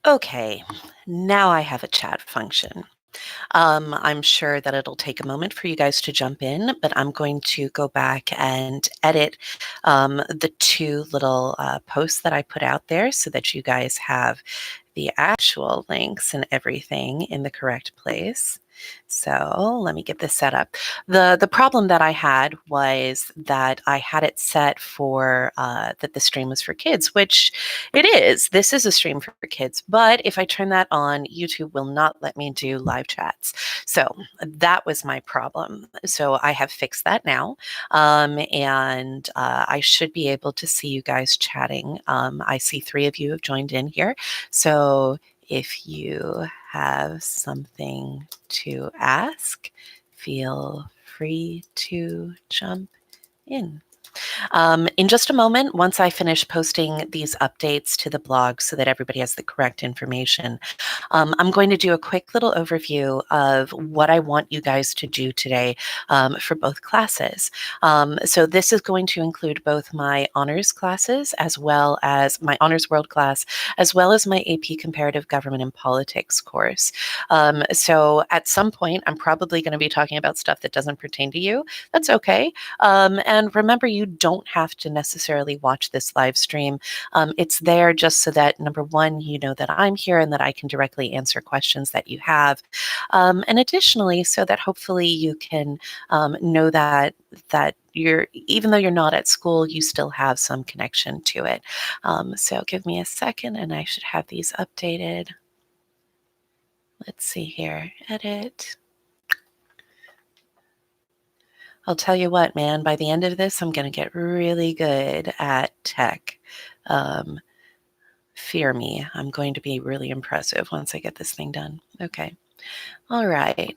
Okay, now I have a chat function. I'm sure that it'll take a moment for you guys to jump in, but I'm going to go back and edit the two little posts that I put out there so that you guys have the actual links and everything in the correct place. So let me get this set up. The problem that I had was that I had it set for that the stream was for kids, which it is. This is a stream for kids, but if I turn that on, YouTube will not let me do live chats. So that was my problem. So I have fixed that now, and I should be able to see you guys chatting. I see three of you have joined in here. So if you have something to ask, feel free to jump in. In just a moment, once I finish posting these updates to the blog so that everybody has the correct information, I'm going to do a quick little overview of what I want you guys to do today for both classes. So this is going to include both my honors classes as well as my honors world class, as well as my AP comparative government and politics course. So at some point, I'm probably going to be talking about stuff that doesn't pertain to you. That's okay. And remember, you don't have to necessarily watch this live stream. It's there just so that, number one, you know that I'm here and that I can directly answer questions that you have. And additionally, so that hopefully you can know that you're, even though you're not at school, you still have some connection to it. So give me a second and I should have these updated. Let's see here, edit. I'll tell you what, man, by the end of this, I'm going to get really good at tech. Fear me, I'm going to be really impressive once I get this thing done. Okay. All right.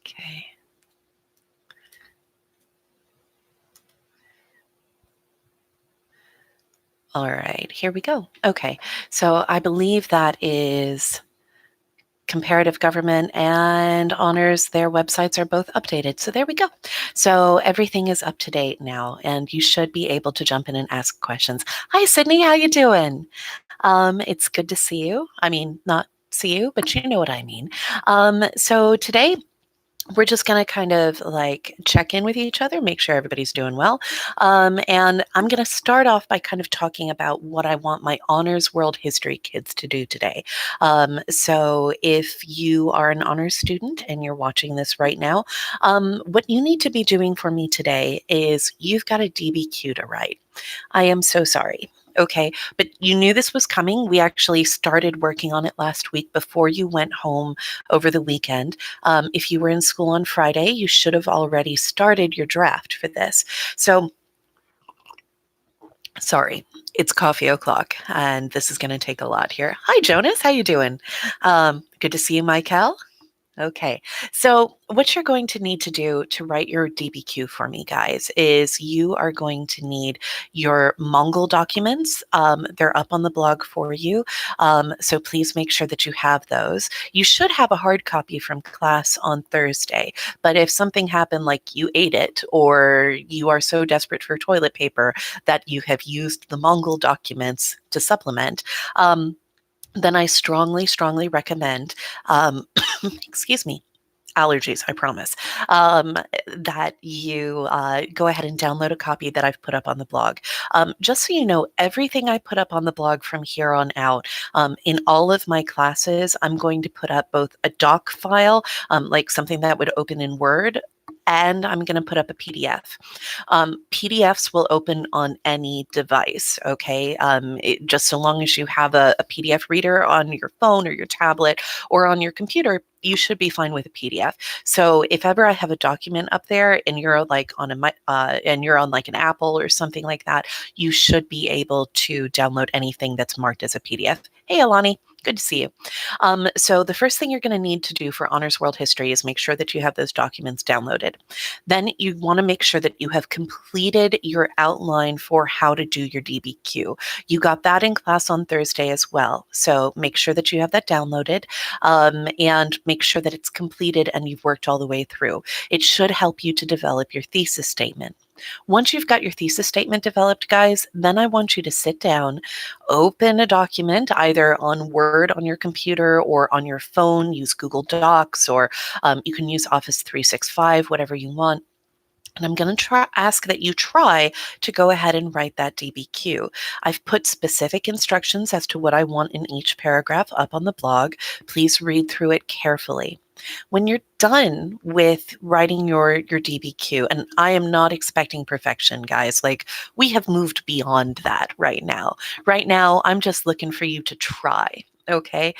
Okay. All right, here we go. Okay, so I believe that is comparative government and honors. Their websites are both updated. So there we go. So everything is up to date now, and you should be able to jump in and ask questions. Hi, Sydney, how you doing? It's good to see you. I mean, not see you, but you know what I mean. So today we're just going to kind of like check in with each other, make sure everybody's doing well. And I'm going to start off by kind of talking about what I want my honors world history kids to do today. So if you are an honors student and you're watching this right now, what you need to be doing for me today is you've got a DBQ to write. I am so sorry. Okay, but you knew this was coming. We actually started working on it last week before you went home over the weekend. If you were in school on Friday, you should have already started your draft for this. So, sorry, it's coffee o'clock, and this is going to take a lot here. Hi, Jonas. How you doing? Good to see you, Michael. Okay, so what you're going to need to do to write your DBQ for me, guys, is you are going to need your Mongol documents. They're up on the blog for you, so please make sure that you have those. You should have a hard copy from class on Thursday, but if something happened like you ate it or you are so desperate for toilet paper that you have used the Mongol documents to supplement, then I strongly, strongly recommend, excuse me, allergies, I promise, that you go ahead and download a copy that I've put up on the blog. Just so you know, everything I put up on the blog from here on out, in all of my classes, I'm going to put up both a doc file, like something that would open in Word, and I'm going to put up a PDF. PDFs will open on any device, okay? Just so long as you have a PDF reader on your phone or your tablet or on your computer, you should be fine with a PDF. So if ever I have a document up there and you're like on and you're on like an Apple or something like that, you should be able to download anything that's marked as a PDF. Hey, Alani. Good to see you. So the first thing you're going to need to do for Honors World History is make sure that you have those documents downloaded. Then you want to make sure that you have completed your outline for how to do your DBQ. You got that in class on Thursday as well. So make sure that you have that downloaded, and make sure that it's completed and you've worked all the way through. It should help you to develop your thesis statement. Once you've got your thesis statement developed, guys, then I want you to sit down, open a document either on Word on your computer or on your phone, use Google Docs, or you can use Office 365, whatever you want. And I'm going to ask that you try to go ahead and write that DBQ. I've put specific instructions as to what I want in each paragraph up on the blog. Please read through it carefully. When you're done with writing your DBQ, and I am not expecting perfection, guys, like we have moved beyond that right now. Right now, I'm just looking for you to try. Okay.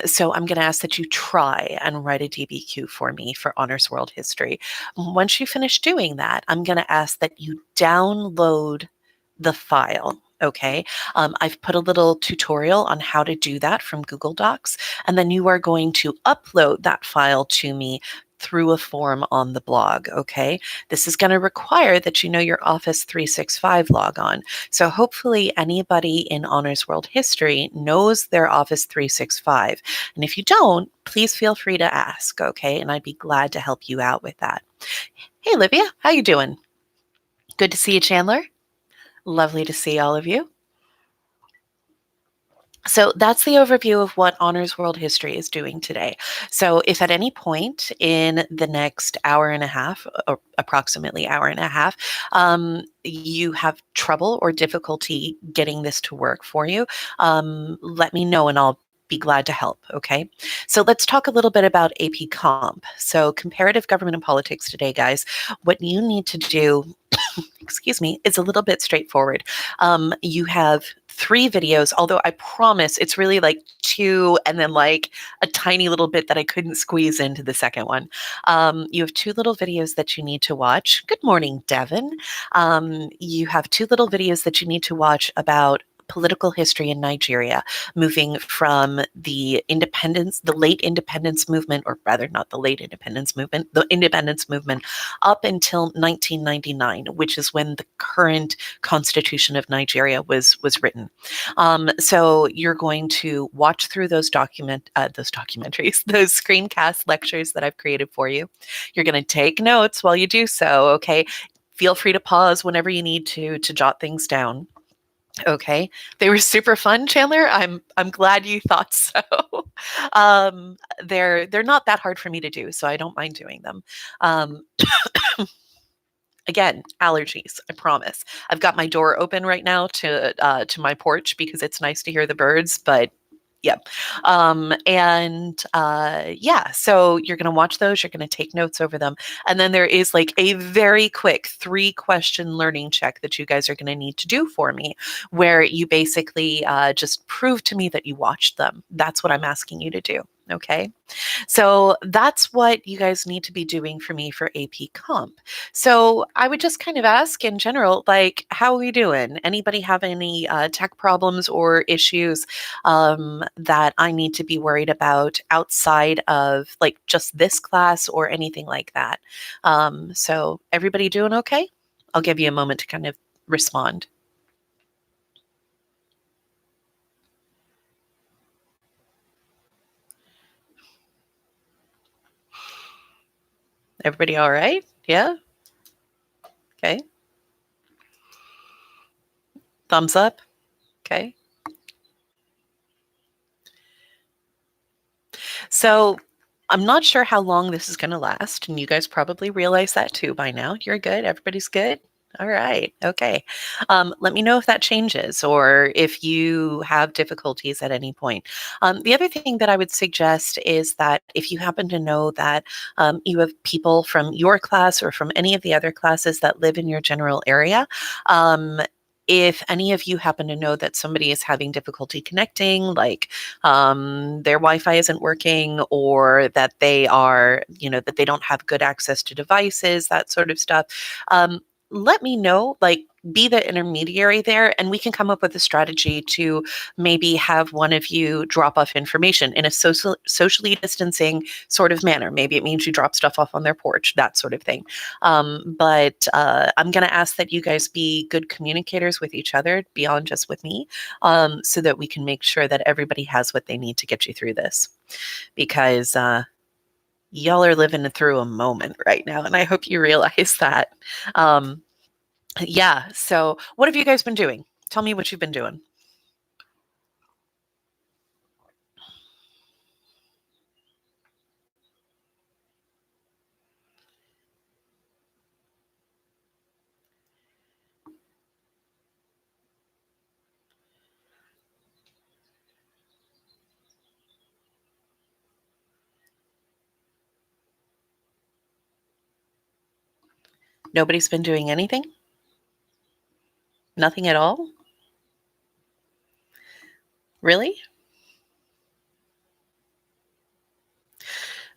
So I'm going to ask that you try and write a DBQ for me for Honors World History. Once you finish doing that, I'm going to ask that you download the file. Okay. I've put a little tutorial on how to do that from Google Docs, and then you are going to upload that file to me through a form on the blog. Okay. This is going to require that you know your Office 365 logon. So hopefully anybody in Honors World History knows their Office 365. And if you don't, please feel free to ask. Okay. And I'd be glad to help you out with that. Hey, Olivia, how you doing? Good to see you, Chandler. Lovely to see all of you. So that's the overview of what Honors World History is doing today. So if at any point in the next hour and a half, or approximately hour and a half, you have trouble or difficulty getting this to work for you, let me know and I'll be glad to help, okay? So let's talk a little bit about AP Comp. So comparative government and politics today, guys. What you need to do, excuse me, is a little bit straightforward. You have 3 videos, although I promise it's really like 2 and then like a tiny little bit that I couldn't squeeze into the second one. You have 2 little videos that you need to watch. Good morning, Devin. You have 2 little videos that you need to watch about political history in Nigeria, moving from the late independence movement, or rather not the late independence movement, the independence movement up until 1999, which is when the current constitution of Nigeria was written. So you're going to watch through those documentaries, those screencast lectures that I've created for you. You're going to take notes while you do so, okay? Feel free to pause whenever you need to jot things down. Okay, they were super fun, Chandler. I'm glad you thought so. They're not that hard for me to do, so I don't mind doing them. Um, Again, allergies, I promise. I've got my door open right now to my porch because it's nice to hear the birds, but yep. Yeah, so you're going to watch those, you're going to take notes over them. And then there is like a very quick 3-question learning check that you guys are going to need to do for me, where you basically just prove to me that you watched them. That's what I'm asking you to do. Okay. So that's what you guys need to be doing for me for AP Comp. So I would just kind of ask in general, like, how are we doing? Anybody have any tech problems or issues that I need to be worried about outside of like just this class or anything like that? So everybody doing okay? I'll give you a moment to kind of respond. Everybody all right? Yeah? Okay. Thumbs up? Okay. So I'm not sure how long this is going to last, and you guys probably realize that too by now. You're good. Everybody's good. All right. Okay. Let me know if that changes or if you have difficulties at any point. The other thing that I would suggest is that if you happen to know that you have people from your class or from any of the other classes that live in your general area, if any of you happen to know that somebody is having difficulty connecting, like their Wi-Fi isn't working, or that they are, that they don't have good access to devices, that sort of stuff, let me know, like be the intermediary there, and we can come up with a strategy to maybe have one of you drop off information in a socially distancing sort of manner. Maybe it means you drop stuff off on their porch, that sort of thing. But I'm going to ask that you guys be good communicators with each other beyond just with me, so that we can make sure that everybody has what they need to get you through this. Because y'all are living through a moment right now, and I hope you realize that. Yeah. So, what have you guys been doing? Tell me what you've been doing. Nobody's been doing anything? Nothing at all? Really?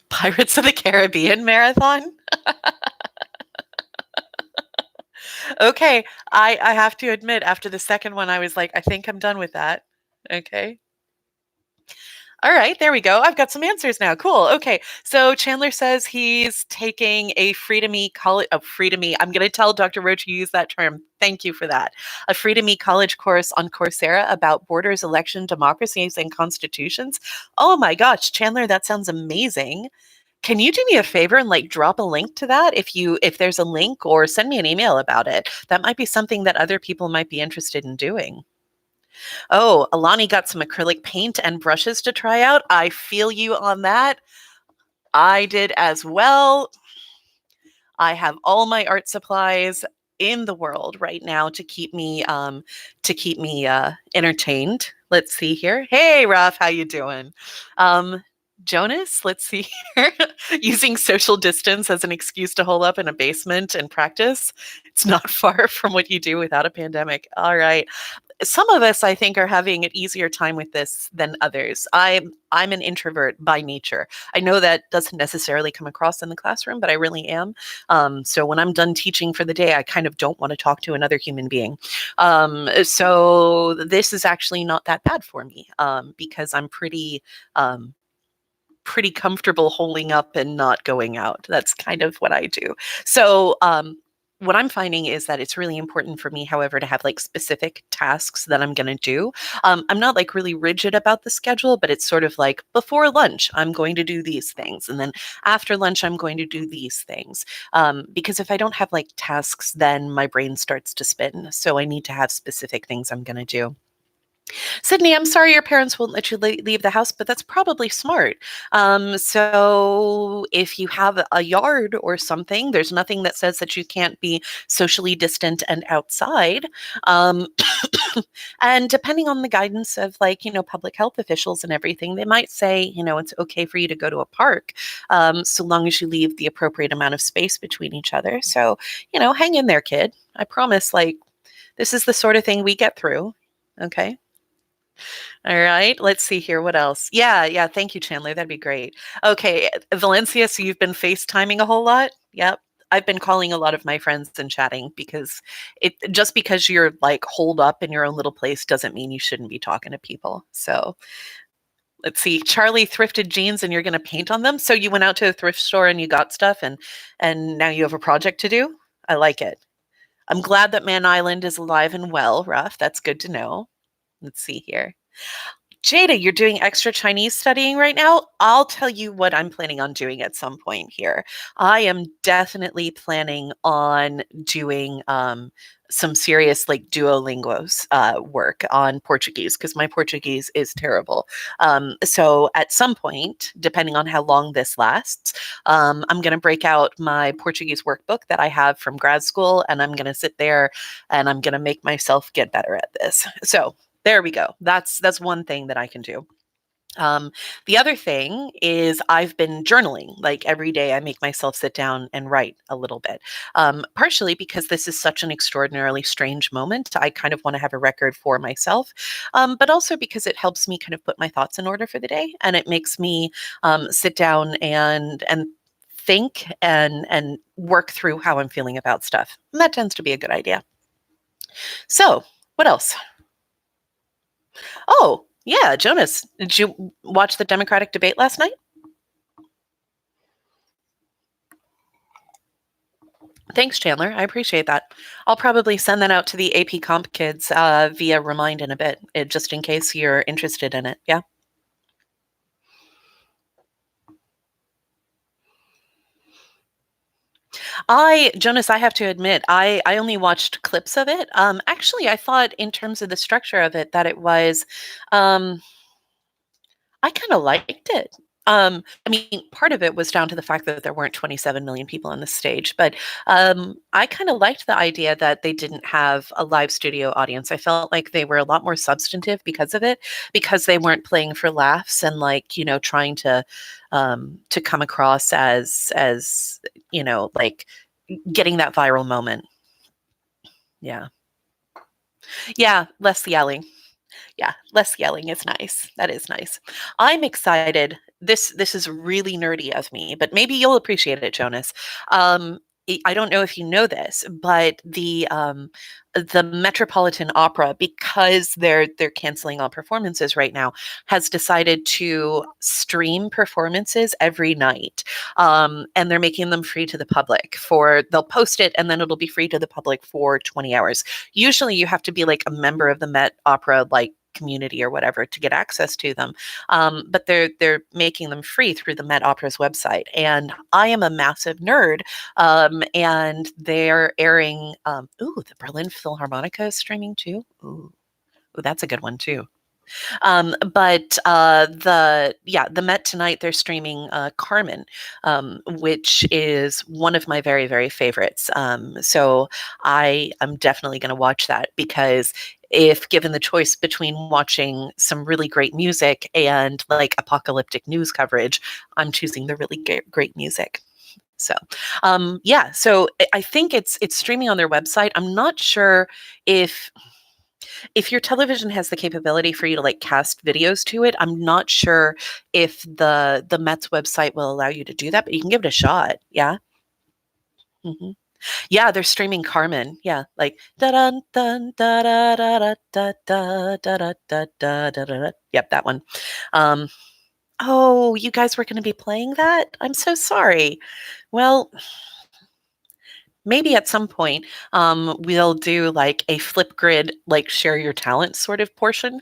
Pirates of the Caribbean marathon? Okay. I have to admit, after the second one, I was like, I think I'm done with that. Okay. All right, there we go. I've got some answers now. Cool. Okay. So Chandler says he's taking a free to me college, a free to me. I'm going to tell Dr. Roach to use that term. Thank you for that. A free to me college course on Coursera about borders, election, democracies, and constitutions. Oh my gosh, Chandler, that sounds amazing. Can you do me a favor and like drop a link to that if there's a link, or send me an email about it? That might be something that other people might be interested in doing. Oh, Alani got some acrylic paint and brushes to try out. I feel you on that. I did as well. I have all my art supplies in the world right now to keep me entertained. Let's see here. Hey Ralph, how you doing? Um Jonas, let's see here. Using social distance as an excuse to hole up in a basement and practice. It's not far from what you do without a pandemic. All right. Some of us, I think, are having an easier time with this than others. I'm an introvert by nature. I know that doesn't necessarily come across in the classroom, but I really am. So when I'm done teaching for the day, I kind of don't want to talk to another human being. So this is actually not that bad for me, because I'm um, pretty comfortable holding up and not going out. That's kind of what I do. So, what I'm finding is that it's really important for me, however, to have like specific tasks that I'm going to do. I'm not like really rigid about the schedule, but it's sort of like before lunch, I'm going to do these things. And then after lunch, I'm going to do these things. Because if I don't have like tasks, then my brain starts to spin. So I need to have specific things I'm going to do. Sydney, I'm sorry your parents won't let you leave the house, but that's probably smart. So if you have a yard or something, there's nothing that says that you can't be socially distant and outside. Um, and depending on the guidance of like, public health officials and everything, they might say, it's okay for you to go to a park, so long as you leave the appropriate amount of space between each other. So, hang in there, kid. I promise, like, this is the sort of thing we get through. Okay. All right, let's see here. What else? Yeah, yeah. Thank you, Chandler. That'd be great. Okay, Valencia, so you've been FaceTiming a whole lot? Yep. I've been calling a lot of my friends and chatting because just because you're like holed up in your own little place doesn't mean you shouldn't be talking to people. So let's see. Charlie thrifted jeans and you're going to paint on them. So you went out to a thrift store and you got stuff, and now you have a project to do. I like it. I'm glad that Man Island is alive and well, Ruff. That's good to know. Let's see here. Jada, you're doing extra Chinese studying right now? I'll tell you what I'm planning on doing at some point here. I am definitely planning on doing some serious like Duolingos work on Portuguese because my Portuguese is terrible. So at some point, depending on how long this lasts, I'm going to break out my Portuguese workbook that I have from grad school, and I'm going to sit there and I'm going to make myself get better at this. So there we go. That's one thing that I can do. Um, the other thing is I've been journaling. Like every day, I make myself sit down and write a little bit. Partially because this is such an extraordinarily strange moment. I kind of want to have a record for myself, but also because it helps me kind of put my thoughts in order for the day, and it makes me sit down and think and work through how I'm feeling about stuff. And that tends to be a good idea. So, what else? Oh, yeah, Jonas, did you watch the Democratic debate last night? Thanks, Chandler. I appreciate that. I'll probably send that out to the AP Comp kids via Remind in a bit, just in case you're interested in it. Yeah. Jonas, I have to admit, I only watched clips of it. Actually, I thought in terms of the structure of it that it was, um, I kind of liked it. I mean, part of it was down to the fact that there weren't 27 million people on the stage, but I kind of liked the idea that they didn't have a live studio audience. I felt like they were a lot more substantive because of it, because they weren't playing for laughs and like, trying to come across as, like getting that viral moment. Yeah. Yeah, less yelling. Yeah, less yelling is nice. That is nice. I'm excited. This is really nerdy of me, but maybe you'll appreciate it, Jonas. I don't know if you know this, but the Metropolitan Opera, because they're canceling all performances right now, has decided to stream performances every night, and they're making them free to the public. They'll post it and then it'll be free to the public for 20 hours. Usually, you have to be like a member of the Met Opera, like community or whatever to get access to them. But they're making them free through the Met Opera's website. And I am a massive nerd, and they're airing. Ooh, the Berlin Philharmonica is streaming too. Ooh, that's a good one too. But the Met tonight they're streaming Carmen, which is one of my very very favorites. So I am definitely going to watch that because if given the choice between watching some really great music and like apocalyptic news coverage, I'm choosing the really great music. So, yeah. So I think it's streaming on their website. I'm not sure if your television has the capability for you to like cast videos to it. I'm not sure if the Mets website will allow you to do that, but you can give it a shot. Yeah. hmm Yeah, they're streaming Carmen. Yeah, like da da da da da da da da da da da da da da. Yep, that one. Um, oh, you guys were going to be playing that? I'm so sorry. Well, maybe at some point we'll do like a Flipgrid, like share your talent sort of portion,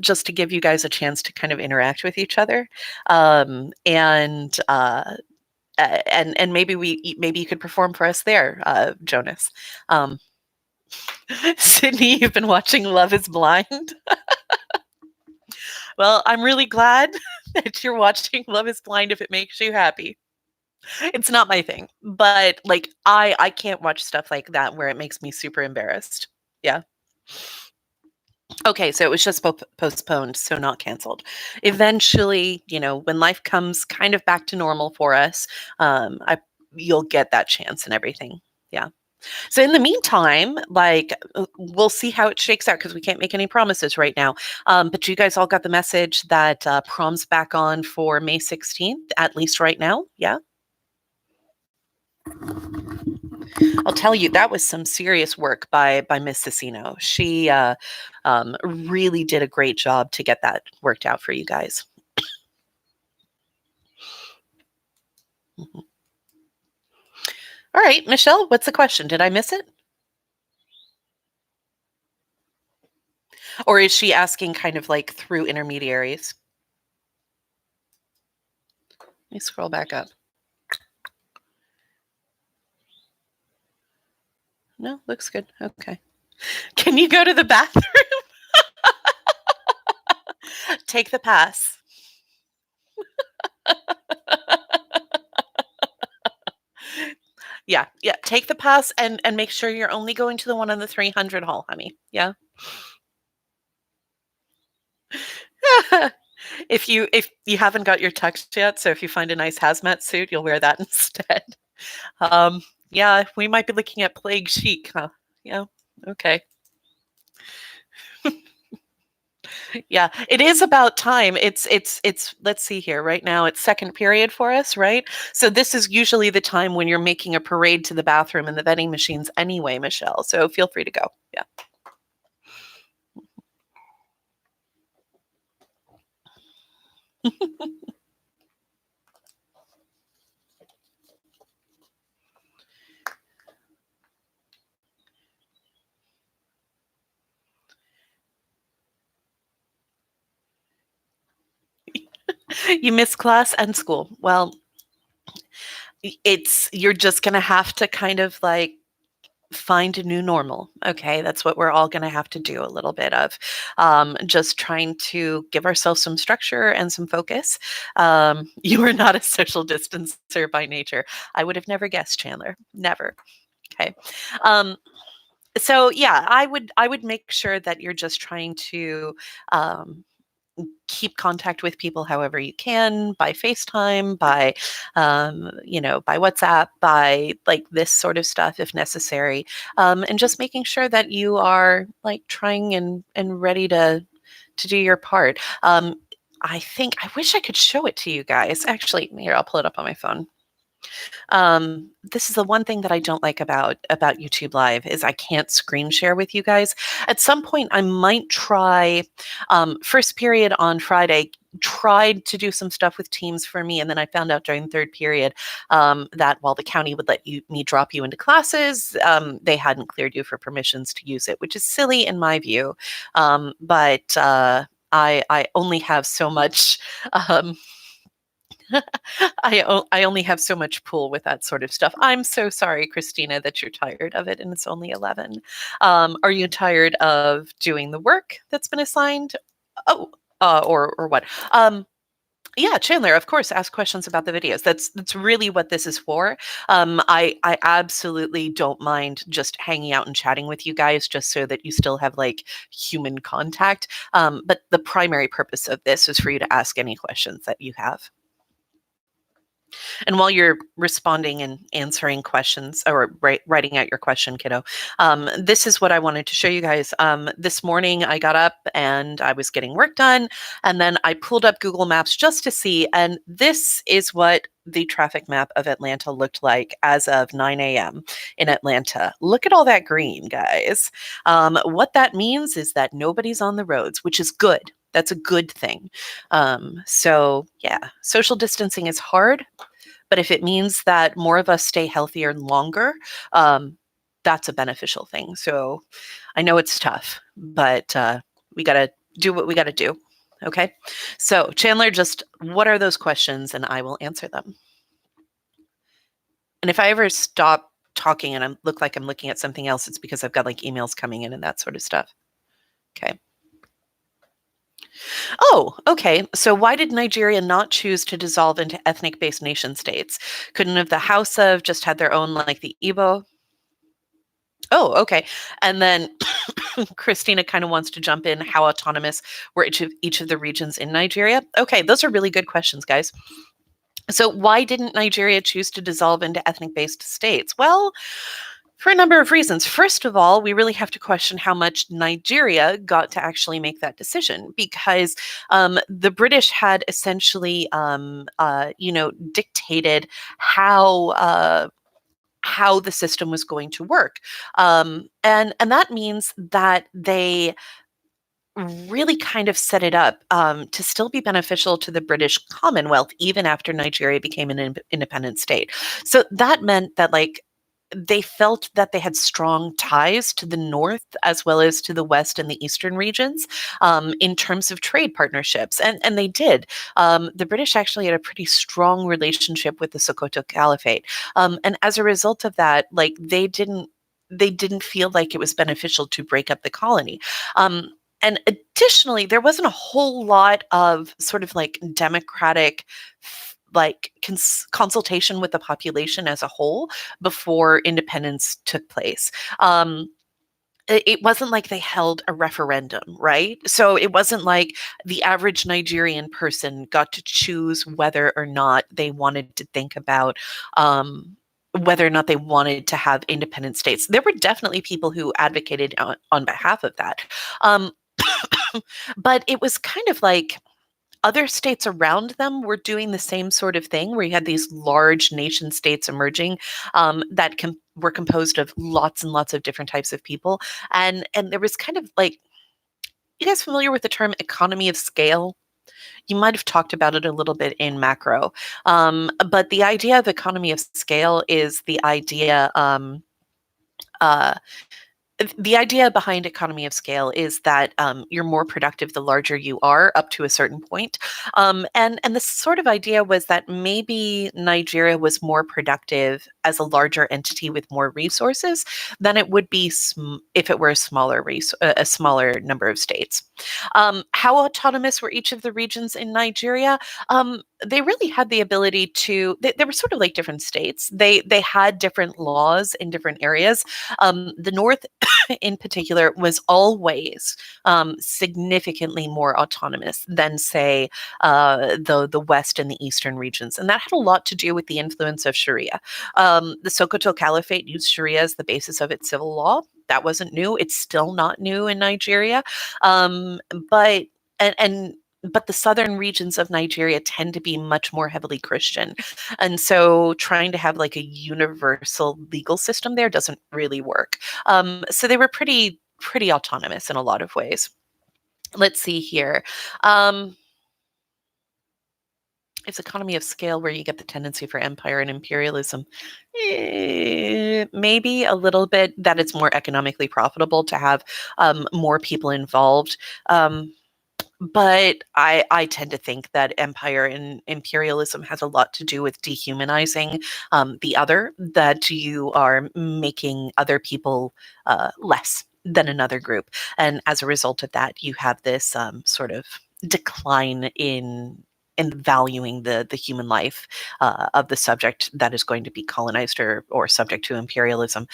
just to give you guys a chance to kind of interact with each other, and maybe you could perform for us there, Jonas. um, Sydney, you've been watching Love is Blind. Well, I'm really glad that you're watching Love is Blind if it makes you happy. It's not my thing, but like I can't watch stuff like that where it makes me super embarrassed. Yeah. Okay, so it was just postponed, so not canceled. Eventually, when life comes kind of back to normal for us, I you'll get that chance and everything. Yeah. So in the meantime, like we'll see how it shakes out because we can't make any promises right now. But you guys all got the message that prom's back on for May 16th, at least right now. Yeah. I'll tell you, that was some serious work by Miss Cicino. She really did a great job to get that worked out for you guys. Mhm. All right, Michelle, what's the question? Did I miss it? Or is she asking kind of like through intermediaries? Let me scroll back up. No, looks good. Okay. Can you go to the bathroom? Take the pass. Yeah, yeah. Take the pass and make sure you're only going to the one on the 300 hall, honey. Yeah. If you haven't got your tux yet, so if you find a nice hazmat suit, you'll wear that instead. Um, yeah, we might be looking at plague chic, huh? Yeah. Okay. Yeah, it is about time. It's let's see here. Right now it's second period for us, right? So this is usually the time when you're making a parade to the bathroom and the vending machines anyway, Michelle. So feel free to go. Yeah. You miss class and school. Well, you're just going to have to kind of like find a new normal. Okay, that's what we're all going to have to do a little bit of, just trying to give ourselves some structure and some focus. You are not a social distancer by nature. I would have never guessed, Chandler. Never. Okay. Um, so yeah, I would make sure that you're just trying to um, keep contact with people however you can, by FaceTime, by by WhatsApp, by like this sort of stuff if necessary, and just making sure that you are like trying and ready to do your part. I wish I could show it to you guys. Actually, here, I'll pull it up on my phone. This is the one thing that I don't like about YouTube Live is I can't screen share with you guys. At some point, I might try. First period on Friday, tried to do some stuff with Teams for me, and then I found out during third period that while the county would let me drop you into classes, they hadn't cleared you for permissions to use it, which is silly in my view. But I only have so much. Um, I only have so much pull with that sort of stuff. I'm so sorry, Christina, that you're tired of it and it's only 11. Are you tired of doing the work that's been assigned? Oh, or what? Yeah, Chandler, of course, ask questions about the videos. That's really what this is for. I absolutely don't mind just hanging out and chatting with you guys, just so that you still have like human contact. But the primary purpose of this is for you to ask any questions that you have. And while you're responding and answering questions or writing out your question, kiddo, this is what I wanted to show you guys. This morning I got up and I was getting work done, and then I pulled up Google Maps just to see, and this is what the traffic map of Atlanta looked like as of 9 a.m. in Atlanta. Look at all that green, guys. What that means is that nobody's on the roads, which is good. That's a good thing. So yeah, social distancing is hard, but if it means that more of us stay healthier longer, that's a beneficial thing. So I know it's tough, but we got to do what we got to do. Okay. So Chandler, just what are those questions? And I will answer them. And if I ever stop talking and I look like I'm looking at something else, it's because I've got like emails coming in and that sort of stuff. Okay. Oh, okay. So why did Nigeria not choose to dissolve into ethnic-based nation states? Couldn't have the Hausa just had their own, like the Igbo? Oh, okay. And then Christina kind of wants to jump in. How autonomous were each of the regions in Nigeria? Okay, those are really good questions, guys. So why didn't Nigeria choose to dissolve into ethnic-based states? Well, for a number of reasons. First of all, we really have to question how much Nigeria got to actually make that decision, because the British had essentially, dictated how the system was going to work, and that means that they really kind of set it up to still be beneficial to the British Commonwealth even after Nigeria became an independent state. So that meant that like they felt that they had strong ties to the north as well as to the west and the eastern regions, in terms of trade partnerships, and they did. The British actually had a pretty strong relationship with the Sokoto Caliphate, and as a result of that, like they didn't feel like it was beneficial to break up the colony. And additionally, there wasn't a whole lot of sort of like democratic like consultation with the population as a whole before independence took place. It wasn't like they held a referendum, right? So it wasn't like the average Nigerian person got to choose whether or not they wanted to think about whether or not they wanted to have independent states. There were definitely people who advocated on behalf of that. Um, but it was kind of like other states around them were doing the same sort of thing, where you had these large nation states emerging, that were composed of lots and lots of different types of people, and there was kind of like, you guys familiar with the term economy of scale? You might have talked about it a little bit in macro, but the idea of economy of scale is the idea. Uh, the idea behind economy of scale is that you're more productive the larger you are, up to a certain point. And the sort of idea was that maybe Nigeria was more productive as a larger entity with more resources than it would be if it were a smaller number of states. How autonomous were each of the regions in Nigeria? They really had the ability to. They were sort of like different states. They had different laws in different areas. The North in particular was always significantly more autonomous than, say, the West and the Eastern regions, and that had a lot to do with the influence of Sharia. The Sokoto Caliphate used Sharia as the basis of its civil law. That wasn't new. It's still not new in Nigeria, but and but the southern regions of Nigeria tend to be much more heavily Christian. And so trying to have like a universal legal system there doesn't really work. So they were pretty autonomous in a lot of ways. Let's see here. It's economy of scale where you get the tendency for empire and imperialism. Maybe a little bit that it's more economically profitable to have more people involved. But I tend to think that empire and imperialism has a lot to do with dehumanizing the other, that you are making other people less than another group. And as a result of that, you have this sort of decline in valuing the human life of the subject that is going to be colonized or subject to imperialism.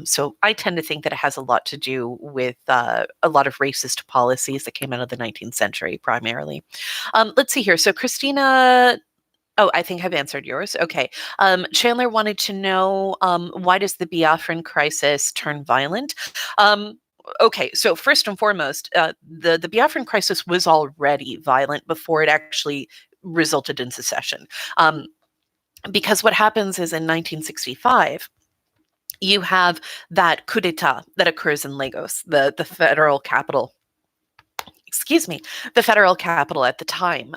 So I tend to think that it has a lot to do with a lot of racist policies that came out of the 19th century primarily. Let's see here. So Christina. Oh, I think I've answered yours. Okay. Chandler wanted to know, why does the Biafran crisis turn violent? Okay, so first and foremost, the Biafran crisis was already violent before it actually resulted in secession. Because what happens is in 1965, you have that coup d'etat that occurs in Lagos, the federal capital. Excuse me, the federal capital at the time.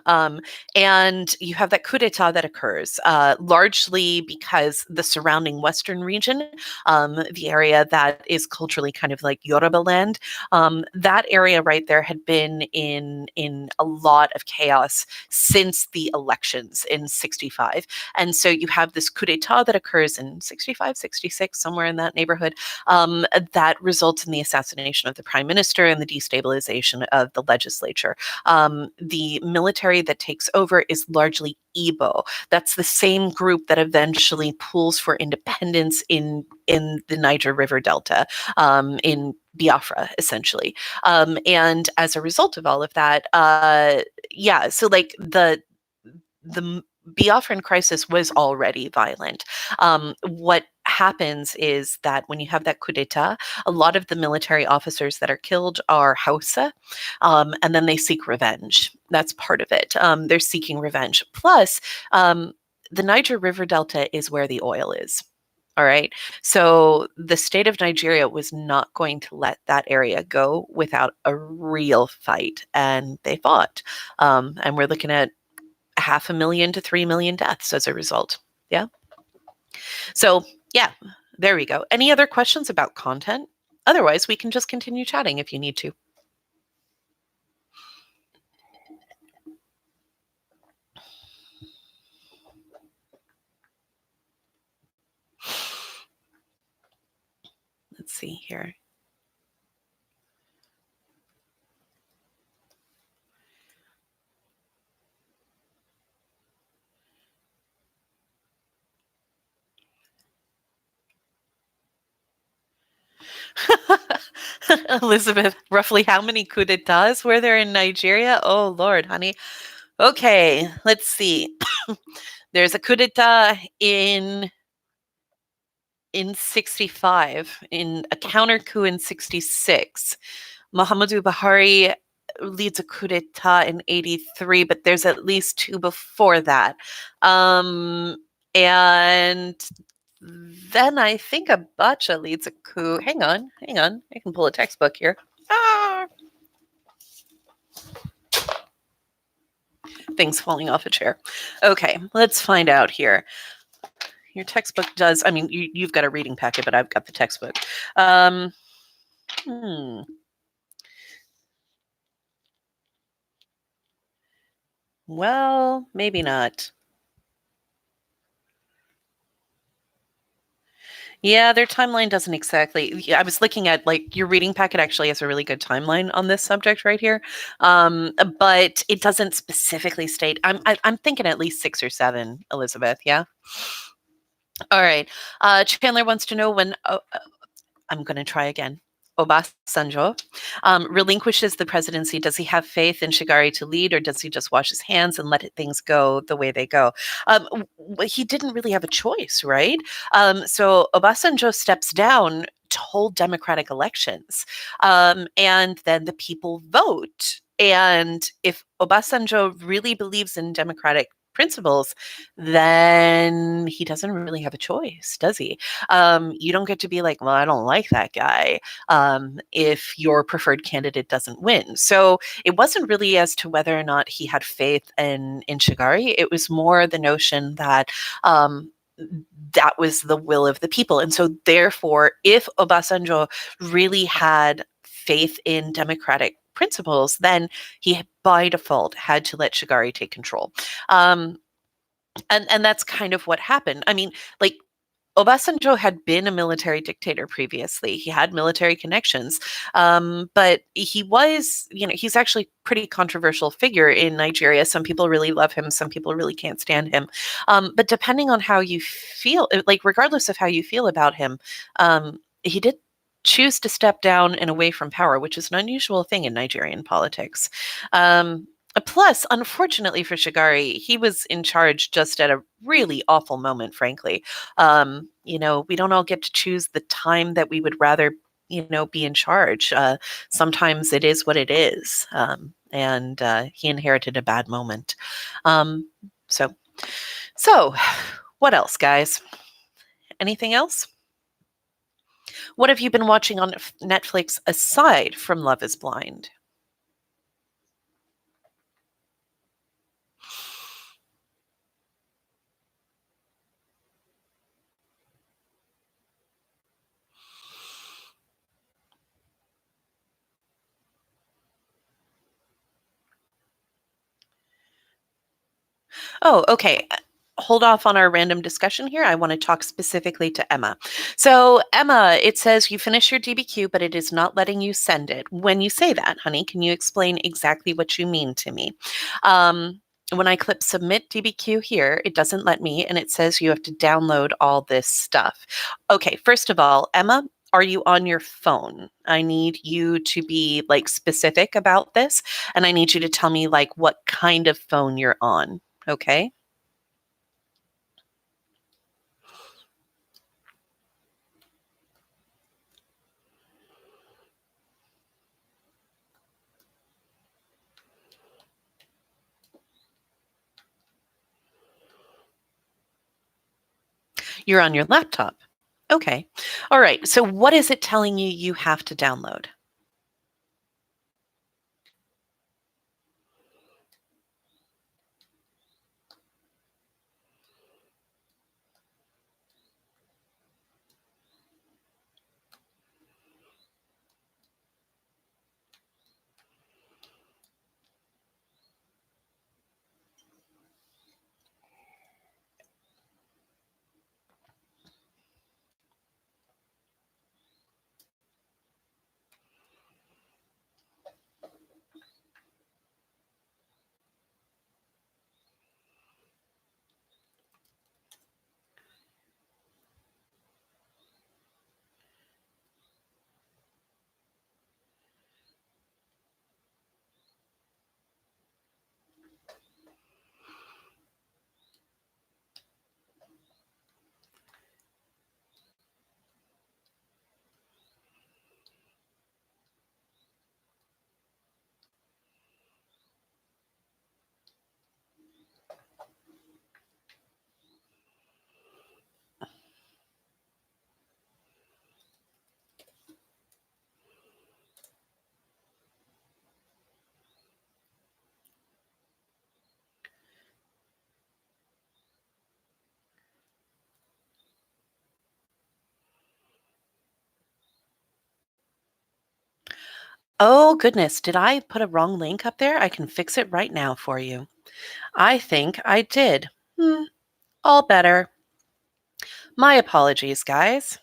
And you have that coup d'etat that occurs largely because the surrounding Western region, the area that is culturally kind of like Yoruba land, that area right there had been in a lot of chaos since the elections in 65. And so you have this coup d'etat that occurs in 65, 66, somewhere in that neighborhood, that results in the assassination of the prime minister and the destabilization of the legislature. The military that takes over is largely Igbo. That's the same group that eventually pulls for independence in the Niger River Delta, in Biafra, essentially. And as a result of all of that, so like the Biafran crisis was already violent. What happens is that when you have that coup d'etat, a lot of the military officers that are killed are Hausa, and then they seek revenge. That's part of it. They're seeking revenge. Plus, the Niger River Delta is where the oil is. All right. So the state of Nigeria was not going to let that area go without a real fight. And they fought. And we're looking at 500,000 to 3 million deaths as a result. Yeah. So, yeah, there we go. Any other questions about content? Otherwise, we can just continue chatting if you need to. Let's see here. Elizabeth, roughly how many coup d'etats were there in Nigeria? Oh, Lord, honey. Okay, let's see. There's a coup d'etat in 65, in a counter coup in 66. Muhammadu Buhari leads a coup d'etat in 83, but there's at least 2 before that. And then I think Abacha leads a coup. Hang on. I can pull a textbook here. Things falling off a chair. Okay, let's find out here. Your textbook does, I mean, you've got a reading packet, but I've got the textbook. Hmm. Well, maybe not. Yeah, their timeline doesn't exactly. Yeah, I was looking at like your reading packet actually has a really good timeline on this subject right here, but it doesn't specifically state. I'm thinking at least 6 or 7, Elizabeth. Yeah. All right. Chandler wants to know when. I'm going to try again. Obasanjo relinquishes the presidency. Does he have faith in Shigari to lead, or does he just wash his hands and let things go the way they go? He didn't really have a choice, right? So Obasanjo steps down to hold democratic elections, and then the people vote. And if Obasanjo really believes in democratic principles, then he doesn't really have a choice, does he? You don't get to be like, well, I don't like that guy if your preferred candidate doesn't win. So it wasn't really as to whether or not he had faith in Shigari. It was more the notion that that was the will of the people. And so, therefore, if Obasanjo really had faith in democratic principles, then he by default had to let Shigari take control. Um, and that's kind of what happened. I mean, like Obasanjo had been a military dictator previously. He had military connections, but he was, he's actually a pretty controversial figure in Nigeria. Some people really love him. Some people really can't stand him. But depending on how you feel, like regardless of how you feel about him, he did choose to step down and away from power, which is an unusual thing in Nigerian politics. Plus, unfortunately for Shigari, he was in charge just at a really awful moment, frankly. We don't all get to choose the time that we would rather, be in charge. Sometimes it is what it is. And he inherited a bad moment. Um, so, so what else, guys? Anything else? What have you been watching on Netflix aside from Love is Blind? Oh, okay. Hold off on our random discussion here. I want to talk specifically to Emma. So, Emma, it says you finish your DBQ, but it is not letting you send it. When you say that, honey, can you explain exactly what you mean to me? When I click submit DBQ here, it doesn't let me, and it says you have to download all this stuff. Okay, first of all, Emma, are you on your phone? I need you to be like specific about this, and I need you to tell me like what kind of phone you're on. Okay. You're on your laptop. Okay. All right. So what is it telling you you have to download? Oh, goodness. Did I put a wrong link up there? I can fix it right now for you. I think I did. All better. My apologies, guys.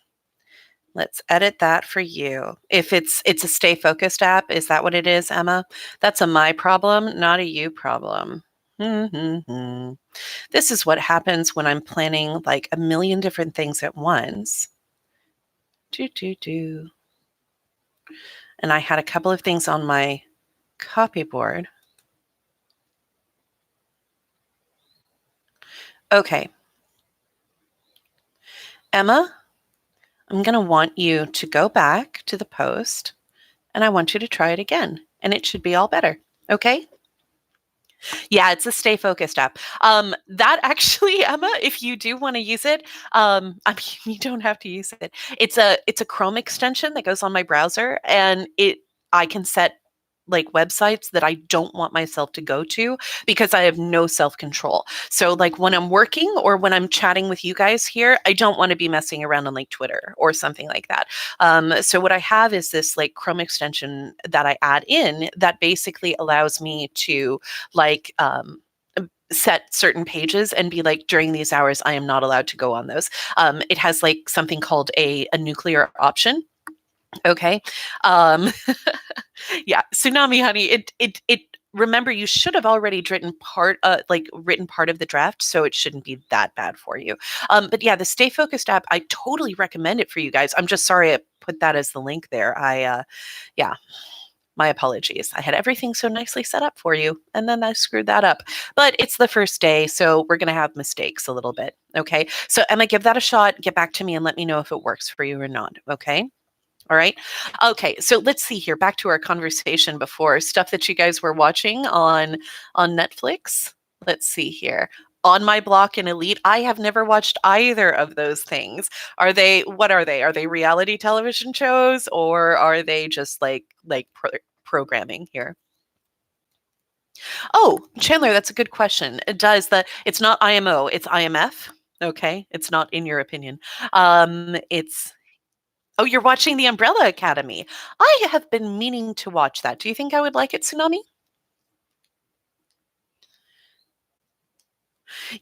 Let's edit that for you. If it's a stay focused app, is that what it is, Emma? That's a my problem, not a you problem. Hmm. This is what happens when I'm planning like a million different things at once. Do do do. And I had a couple of things on my copyboard. Okay. Emma, I'm going to want you to go back to the post and I want you to try it again and it should be all better. Okay? Yeah, it's a stay focused app. That actually, Emma, if you do want to use it, I mean, you don't have to use it. It's a Chrome extension that goes on my browser, and I can set like websites that I don't want myself to go to because I have no self control. So, like when I'm working or when I'm chatting with you guys here, I don't want to be messing around on like Twitter or something like that. So, what I have is this like Chrome extension that I add in that basically allows me to like set certain pages and be like, during these hours I am not allowed to go on those. It has like something called a nuclear option. Okay. um yeah, Tsunami Honey, it remember, you should have already written part of the draft, so it shouldn't be that bad for you. But yeah, the Stay Focused app, I totally recommend it for you guys. I'm just sorry I put that as the link there. Yeah, my apologies. I had everything so nicely set up for you, and then I screwed that up. But it's the first day, so we're going to have mistakes a little bit. Okay. So, Emma, give that a shot. Get back to me and let me know if it works for you or not. Okay. All right. Okay. So let's see here. Back to our conversation before, stuff that you guys were watching on Netflix. Let's see here. On My Block and Elite. I have never watched either of those things. What are they? Are they reality television shows or are they just programming here? Oh, Chandler, that's a good question. It's not IMO, it's IMF. Okay. It's not In Your Opinion. It's Oh, you're watching The Umbrella Academy. I have been meaning to watch that. Do you think I would like it, Tsunami?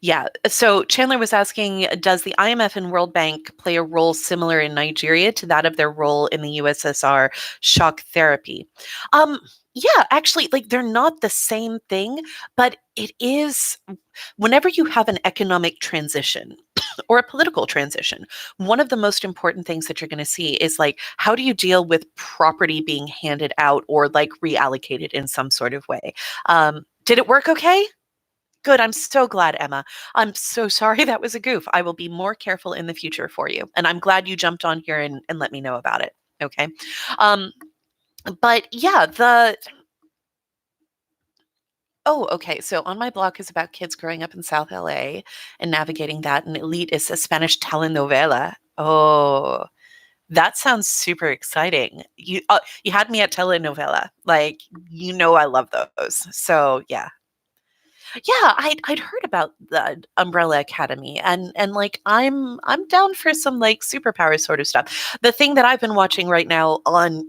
Yeah. So Chandler was asking, does the IMF and World Bank play a role similar in Nigeria to that of their role in the USSR shock therapy? Um, yeah, actually, like they're not the same thing, but it is whenever you have an economic transition or a political transition, one of the most important things that you're going to see is like, how do you deal with property being handed out or like reallocated in some sort of way? Did it work okay? Good. I'm so glad, Emma. I'm so sorry that was a goof. I will be more careful in the future for you. And I'm glad you jumped on here and let me know about it. Okay. Um, but yeah, oh, okay. So On My Block is about kids growing up in South LA and navigating that. And Elite is a Spanish telenovela. Oh, that sounds super exciting. You had me at telenovela. Like, I love those. So yeah, yeah, I'd heard about the Umbrella Academy, and like I'm down for some like superpower sort of stuff. The thing that I've been watching right now on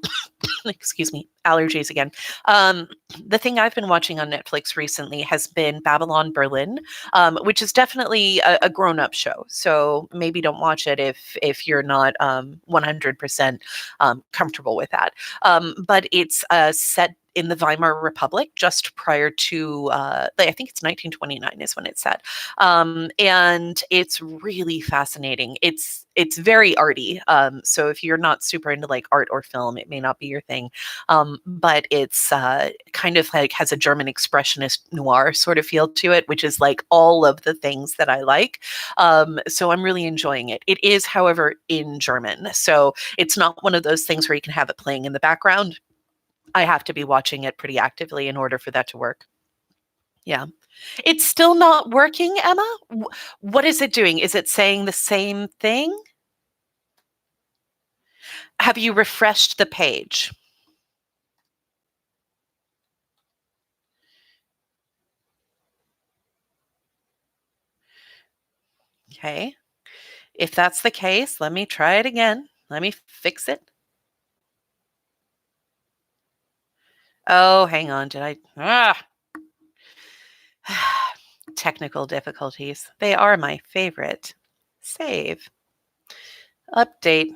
excuse me, allergies again. Um, the thing I've been watching on Netflix recently has been Babylon Berlin, which is definitely a grown-up show. So maybe don't watch it if you're not 100% comfortable with that. But it's set in the Weimar Republic just prior to, I think it's 1929 is when it's set, and it's really fascinating. It's very arty. So if you're not super into like art or film, it may not be your thing. But it's kind of like has a German expressionist noir sort of feel to it, which is like all of the things that I like. So I'm really enjoying it. It is, however, in German. So it's not one of those things where you can have it playing in the background. I have to be watching it pretty actively in order for that to work. Yeah. It's still not working, Emma? What is it doing? Is it saying the same thing? Have you refreshed the page? Okay. If that's the case, let me try it again. Let me fix it. Oh, hang on. Did I? Technical difficulties. They are my favorite. Save. Update.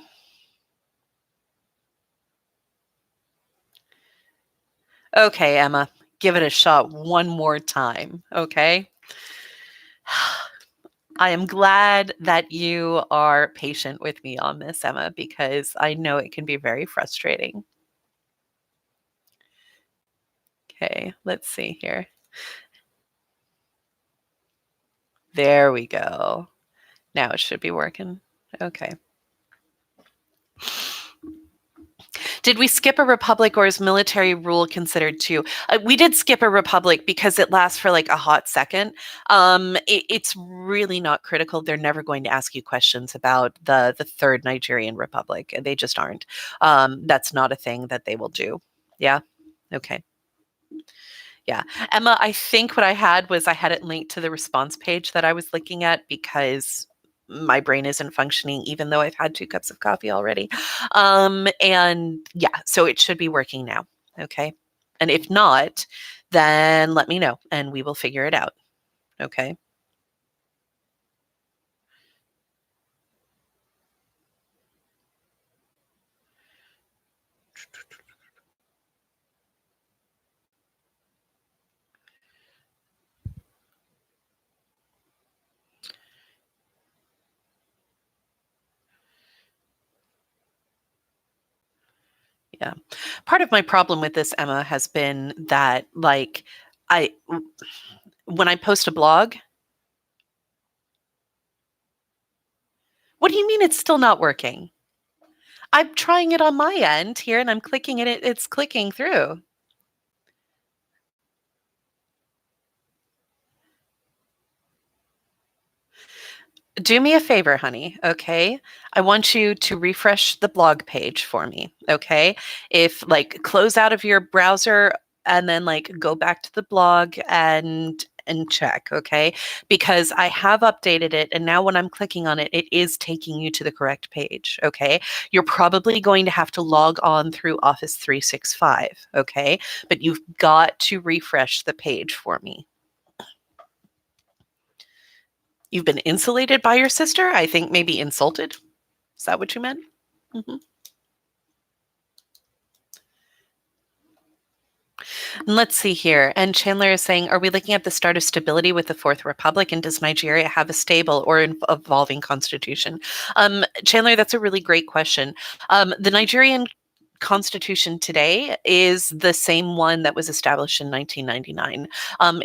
Okay, Emma, give it a shot one more time, okay? I am glad that you are patient with me on this, Emma, because I know it can be very frustrating. Okay, let's see here. There we go. Now it should be working. Okay. Did we skip a republic or is military rule considered too? We did skip a republic because it lasts for like a hot second. It's really not critical. They're never going to ask you questions about the third Nigerian republic. They just aren't. That's not a thing that they will do. Yeah. Okay. Yeah. Emma, I think what I had it linked to the response page that I was looking at because my brain isn't functioning, even though I've had 2 cups of coffee already. And yeah, so it should be working now. Okay. And if not, then let me know and we will figure it out. Okay. Yeah. Part of my problem with this, Emma, has been that like I when I post a blog, what do you mean it's still not working? I'm trying it on my end here and I'm clicking it, it's clicking through. Do me a favor, honey, okay? I want you to refresh the blog page for me, okay? If like close out of your browser and then like go back to the blog and check, okay? Because I have updated it and now when I'm clicking on it, it is taking you to the correct page, okay? You're probably going to have to log on through Office 365, okay? But you've got to refresh the page for me. You've been insulated by your sister? I think maybe insulted. Is that what you meant? Mm-hmm. And let's see here. And Chandler is saying, are we looking at the start of stability with the Fourth Republic? And does Nigeria have a stable or evolving constitution? Chandler, that's a really great question. The Nigerian Constitution today is the same one that was established in 1999.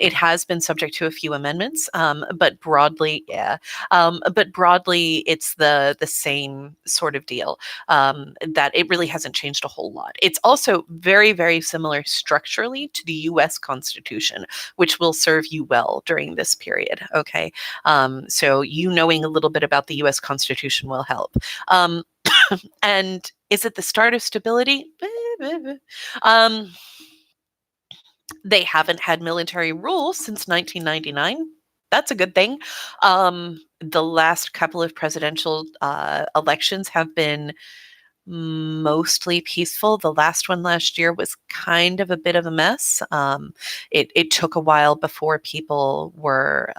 It has been subject to a few amendments, but broadly, yeah. But broadly, it's the same sort of deal. That it really hasn't changed a whole lot. It's also very very similar structurally to the U.S. Constitution, which will serve you well during this period. Okay, so you knowing a little bit about the U.S. Constitution will help. And is it the start of stability? Um, they haven't had military rule since 1999. That's a good thing. The last couple of presidential elections have been mostly peaceful. The last one last year was kind of a bit of a mess. It took a while before people were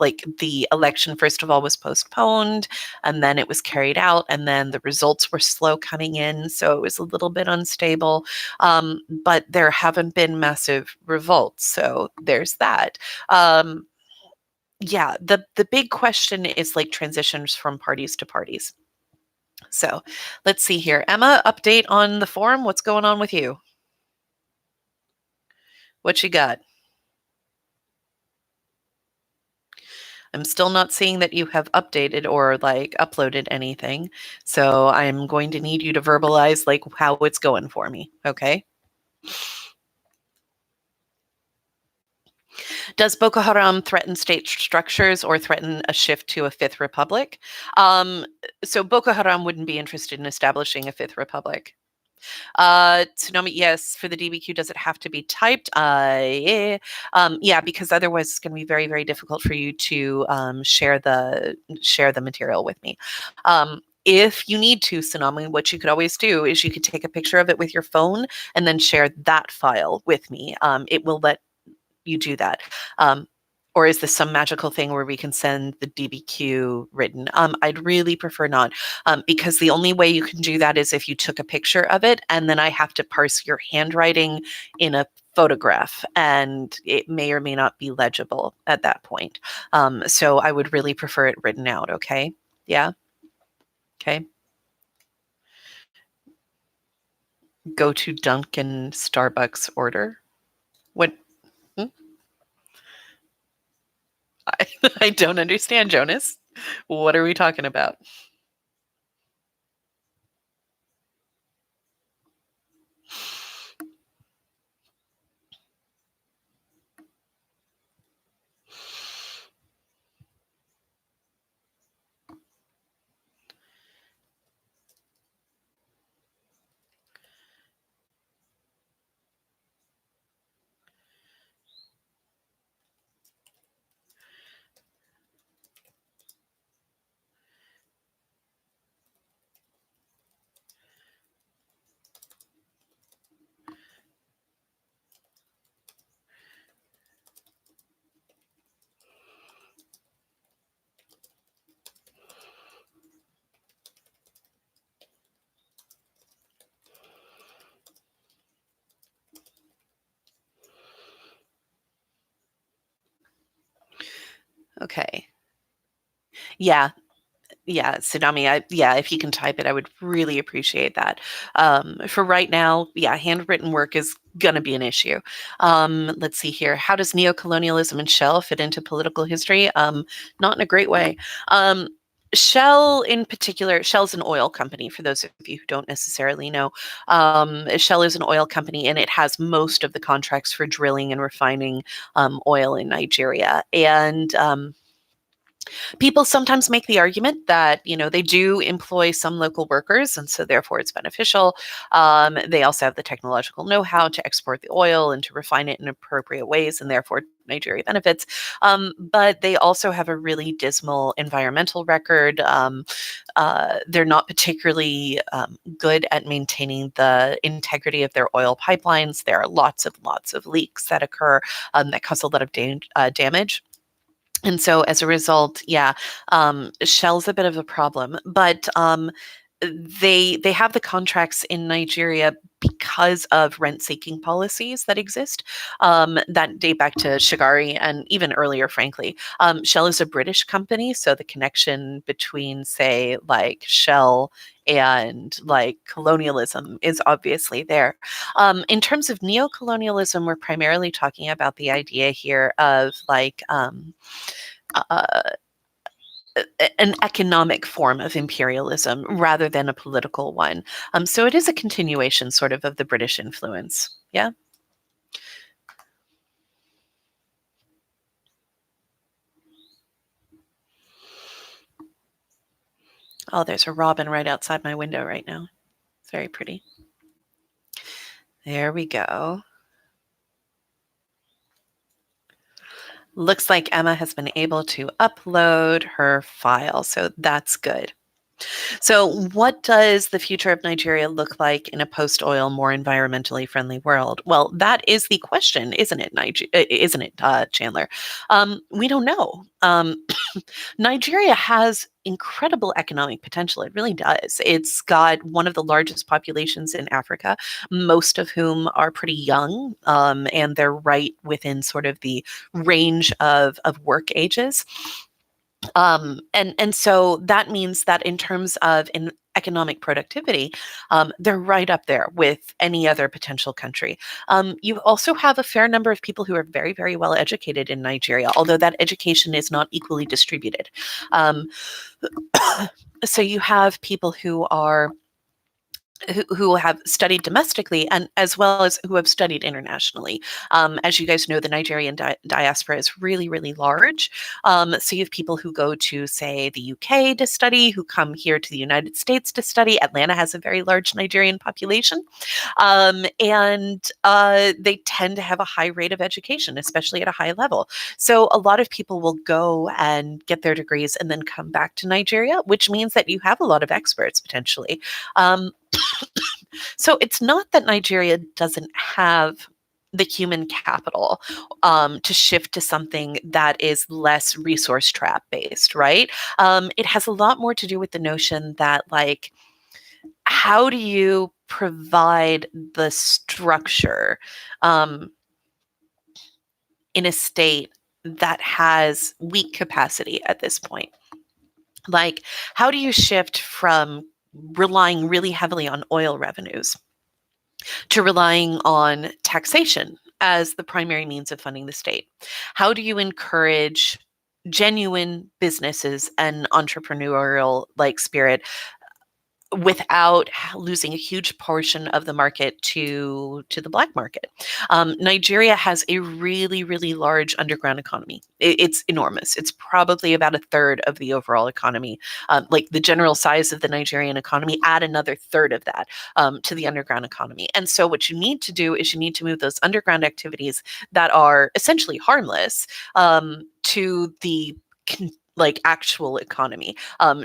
like the election, first of all, was postponed and then it was carried out, and then the results were slow coming in. So it was a little bit unstable. But there haven't been massive revolts. So there's that. Yeah, the big question is like transitions from parties to parties. So let's see here. Emma, update on the forum. What's going on with you? What you got? I'm still not seeing that you have updated or like uploaded anything. So I'm going to need you to verbalize like how it's going for me. Okay. Does Boko Haram threaten state structures or threaten a shift to a fifth republic? So Boko Haram wouldn't be interested in establishing a fifth republic. Tsunami, yes, for the DBQ, does it have to be typed? Yeah. Yeah, because otherwise it's going to be very, very difficult for you to share the material with me. if you need to, Tsunami, what you could always do is you could take a picture of it with your phone and then share that file with me. It will let you do that. Or is this some magical thing where we can send the DBQ written? I'd really prefer not, because the only way you can do that is if you took a picture of it, and then I have to parse your handwriting in a photograph, and it may or may not be legible at that point. So I would really prefer it written out, okay? Yeah? Okay. Go to Dunkin' Starbucks order. What? Hmm? I, I don't understand, Jonas. What are we talking about? Okay. Yeah, yeah, Tsunami. Yeah, if you can type it, I would really appreciate that. For right now, yeah, handwritten work is going to be an issue. Let's see here. How does neocolonialism and Shell fit into political history? Not in a great way. Um, Shell, in particular, Shell's an oil company. For those of you who don't necessarily know, Shell is an oil company, and it has most of the contracts for drilling and refining oil in Nigeria. And people sometimes make the argument that, they do employ some local workers, and so therefore it's beneficial. They also have the technological know-how to export the oil and to refine it in appropriate ways, and therefore Nigeria benefits. But they also have a really dismal environmental record. They're not particularly good at maintaining the integrity of their oil pipelines. There are lots of leaks that occur that cause a lot of damage. And so as a result, yeah, Shell's a bit of a problem, but they have the contracts in Nigeria because of rent-seeking policies that exist that date back to Shigari and even earlier, frankly. Shell is a British company, so the connection between, say, like Shell and like colonialism is obviously there. In terms of neocolonialism, we're primarily talking about the idea here of like uh, an economic form of imperialism rather than a political one. So it is a continuation, sort of the British influence. Yeah. Oh, there's a robin right outside my window right now. It's very pretty. There we go. Looks like Emma has been able to upload her file, so that's good. So, what does the future of Nigeria look like in a post-oil, more environmentally friendly world? Well, that is the question, isn't it, isn't it, Chandler? We don't know. Nigeria has incredible economic potential. It really does. It's got one of the largest populations in Africa, most of whom are pretty young, and they're right within sort of the range of work ages. And so that means that in terms of economic productivity, they're right up there with any other potential country. You also have a fair number of people who are very, very well educated in Nigeria, although that education is not equally distributed. Um, so you have people who are who have studied domestically and as well as who have studied internationally. As you guys know, the Nigerian diaspora is really, really large. So you have people who go to, say, the UK to study, who come here to the United States to study. Atlanta has a very large Nigerian population. And they tend to have a high rate of education, especially at a high level. So a lot of people will go and get their degrees and then come back to Nigeria, which means that you have a lot of experts potentially. Um, so it's not that Nigeria doesn't have the human capital to shift to something that is less resource trap based, right? It has a lot more to do with the notion that, like, how do you provide the structure um, in a state that has weak capacity at this point? Like, how do you shift from relying really heavily on oil revenues to relying on taxation as the primary means of funding the state? How do you encourage genuine businesses and entrepreneurial like spirit without losing a huge portion of the market to the black market? Nigeria has a really, really large underground economy. It's enormous. It's probably about a third of the overall economy. Like the general size of the Nigerian economy, add another third of that to the underground economy. And so what you need to do is you need to move those underground activities that are essentially harmless to the like actual economy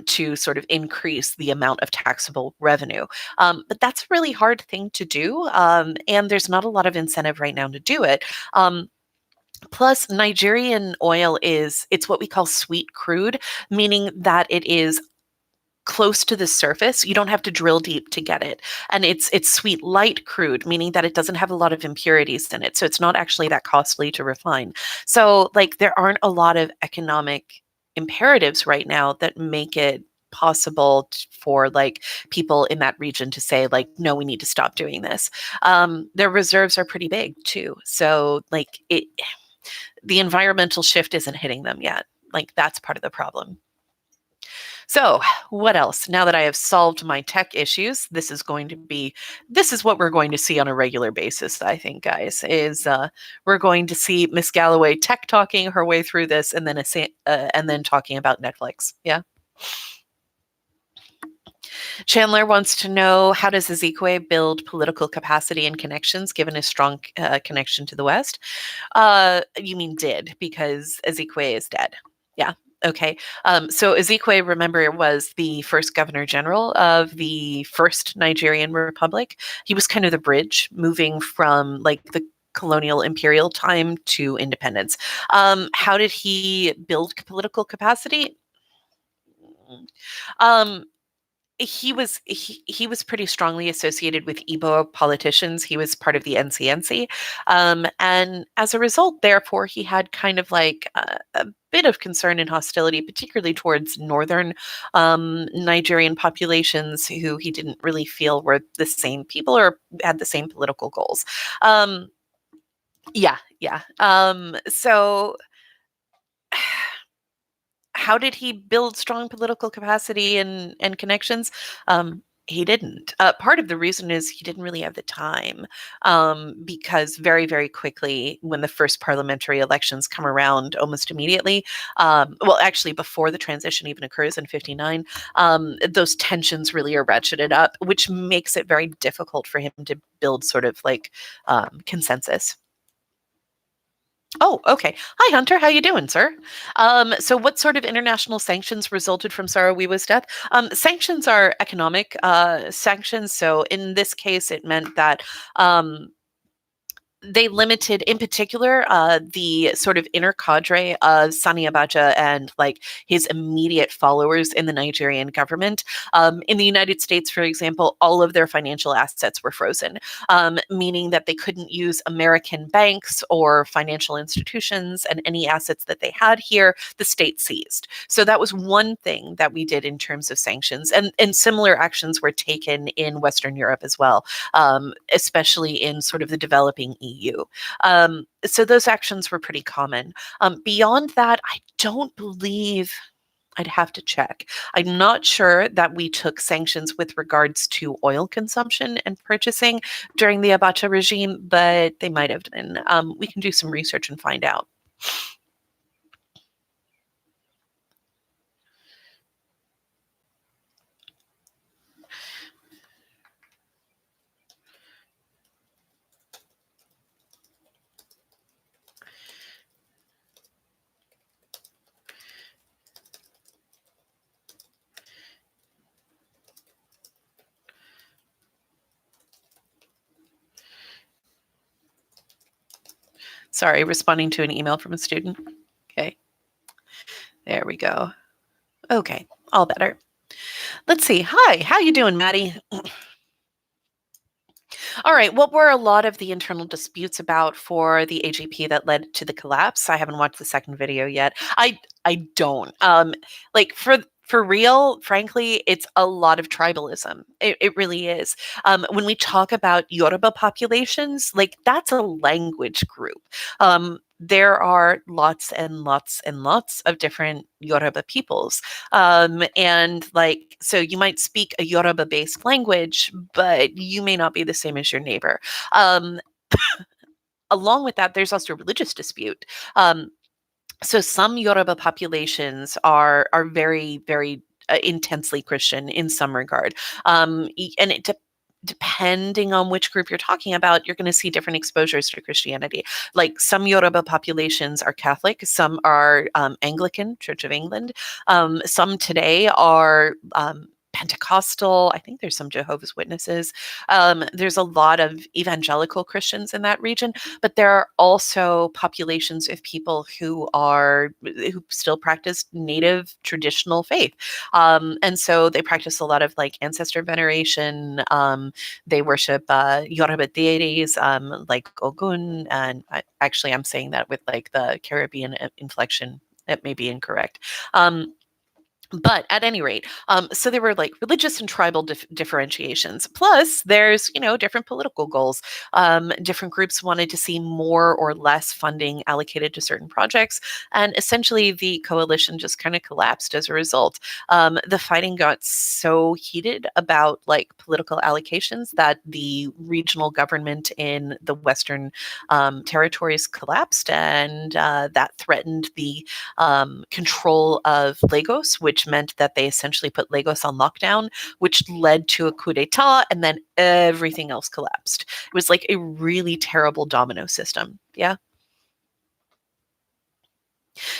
to sort of increase the amount of taxable revenue. But that's a really hard thing to do. And there's not a lot of incentive right now to do it. Plus, Nigerian oil it's what we call sweet crude, meaning that it is close to the surface. You don't have to drill deep to get it. And it's sweet light crude, meaning that it doesn't have a lot of impurities in it. So it's not actually that costly to refine. So like there aren't a lot of economic imperatives right now that make it possible for like people in that region to say like, no, we need to stop doing this. Their reserves are pretty big too. So like the environmental shift isn't hitting them yet. Like that's part of the problem. So, what else? Now that I have solved my tech issues, this is what we're going to see on a regular basis, I think, guys, is we're going to see Miss Galloway tech talking her way through this and then talking about Netflix. Yeah. Chandler wants to know, how does Ezekwe build political capacity and connections given his strong connection to the West? You mean did, because Ezekwe is dead. Yeah. Okay. So Ezekwe, remember, was the first governor general of the first Nigerian Republic. He was kind of the bridge moving from like the colonial imperial time to independence. How did he build political capacity? Um, he was pretty strongly associated with Igbo politicians. He was part of the NCNC, and as a result, therefore, he had kind of like a bit of concern and hostility, particularly towards northern Nigerian populations who he didn't really feel were the same people or had the same political goals. Um, yeah, yeah. So how did he build strong political capacity and connections? He didn't. Part of the reason is he didn't really have the time, because very, very quickly, when the first parliamentary elections come around, almost immediately, well, actually, before the transition even occurs in '59, those tensions really are ratcheted up, which makes it very difficult for him to build sort of like consensus. Oh, okay. Hi, Hunter. How you doing, sir? So what sort of international sanctions resulted from Sarawiwa's death? Sanctions are economic sanctions. So in this case, it meant that they limited, in particular, the sort of inner cadre of Sani Abacha and like his immediate followers in the Nigerian government. In the United States, for example, all of their financial assets were frozen, meaning that they couldn't use American banks or financial institutions, and any assets that they had here, the state seized. So that was one thing that we did in terms of sanctions, and similar actions were taken in Western Europe as well, especially in sort of the developing EU. So those actions were pretty common. Beyond that, I don't believe I'd have to check. I'm not sure that we took sanctions with regards to oil consumption and purchasing during the Abacha regime, but they might have been. We can do some research and find out. Sorry, responding to an email from a student. Okay, there we go. Okay, all better. Let's see. Hi, how you doing, Maddie? All right, what were a lot of the internal disputes about for the AGP that led to the collapse? I haven't watched the second video yet. I don't. Like for real, frankly, it's a lot of tribalism. It really is. When we talk about Yoruba populations, like that's a language group. There are lots and lots and lots of different Yoruba peoples. And like, so you might speak a Yoruba based language, but you may not be the same as your neighbor. Um, Along with that, there's also a religious dispute. So some Yoruba populations are very intensely Christian in some regard, and depending on which group you're talking about, you're going to see different exposures to Christianity. Like some Yoruba populations are Catholic, some are Anglican, Church of England, some today are Pentecostal. I think there's some Jehovah's Witnesses. There's a lot of evangelical Christians in that region, but there are also populations of people who still practice native traditional faith, and so they practice a lot of like ancestor veneration. They worship Yoruba deities like Ogun, and actually I'm saying that with like the Caribbean inflection. It may be incorrect. But at any rate, so there were like religious and tribal differentiations. Plus, there's different political goals. Different groups wanted to see more or less funding allocated to certain projects, and essentially the coalition just kind of collapsed as a result. The fighting got so heated about like political allocations that the regional government in the Western territories collapsed, and that threatened the control of Lagos, which meant that they essentially put Lagos on lockdown, which led to a coup d'etat, and then everything else collapsed. It was like a really terrible domino system. Yeah.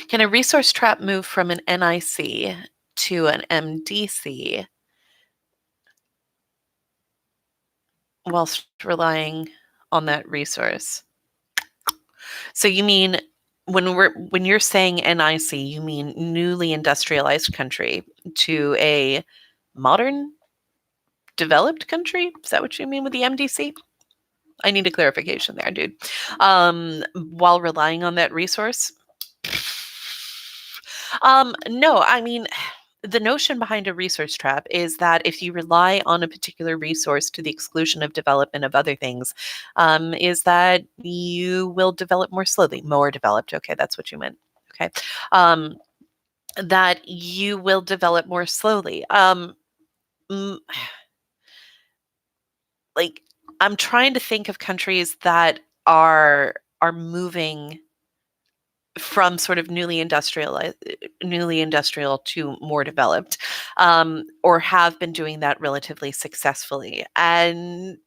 Can a resource trap move from an NIC to an MDC whilst relying on that resource? So you mean when you're saying NIC, you mean newly industrialized country to a modern developed country? Is that what you mean with the MDC? I need a clarification there, dude. While relying on that resource? No, I mean, the notion behind a resource trap is that if you rely on a particular resource to the exclusion of development of other things, is that you will develop more slowly, more developed. Okay, that's what you meant. Okay. Um, that you will develop more slowly. Mm, like I'm trying to think of countries that are moving from sort of newly industrial to more developed, or have been doing that relatively successfully. And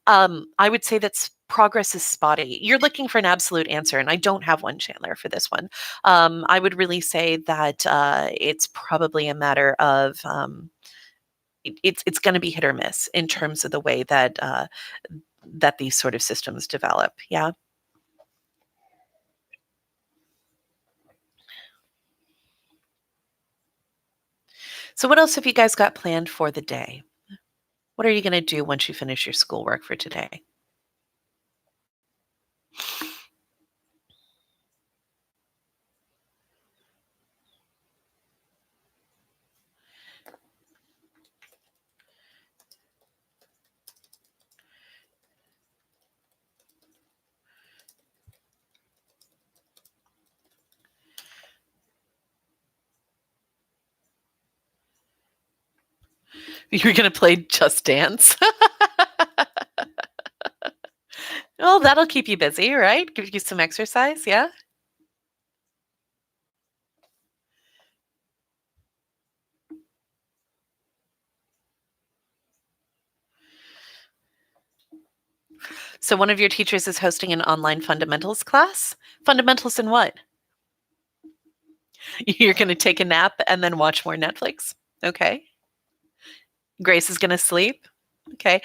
I would say that progress is spotty. You're looking for an absolute answer, and I don't have one, Chandler, for this one. I would really say that it's probably a matter of it's going to be hit or miss in terms of the way that that these sort of systems develop. Yeah. So, what else have you guys got planned for the day? What are you going to do once you finish your schoolwork for today? You're gonna play Just Dance? Well, that'll keep you busy, right? Give you some exercise, yeah? So one of your teachers is hosting an online fundamentals class? Fundamentals in what? You're gonna take a nap and then watch more Netflix? Okay. Grace is gonna sleep? Okay.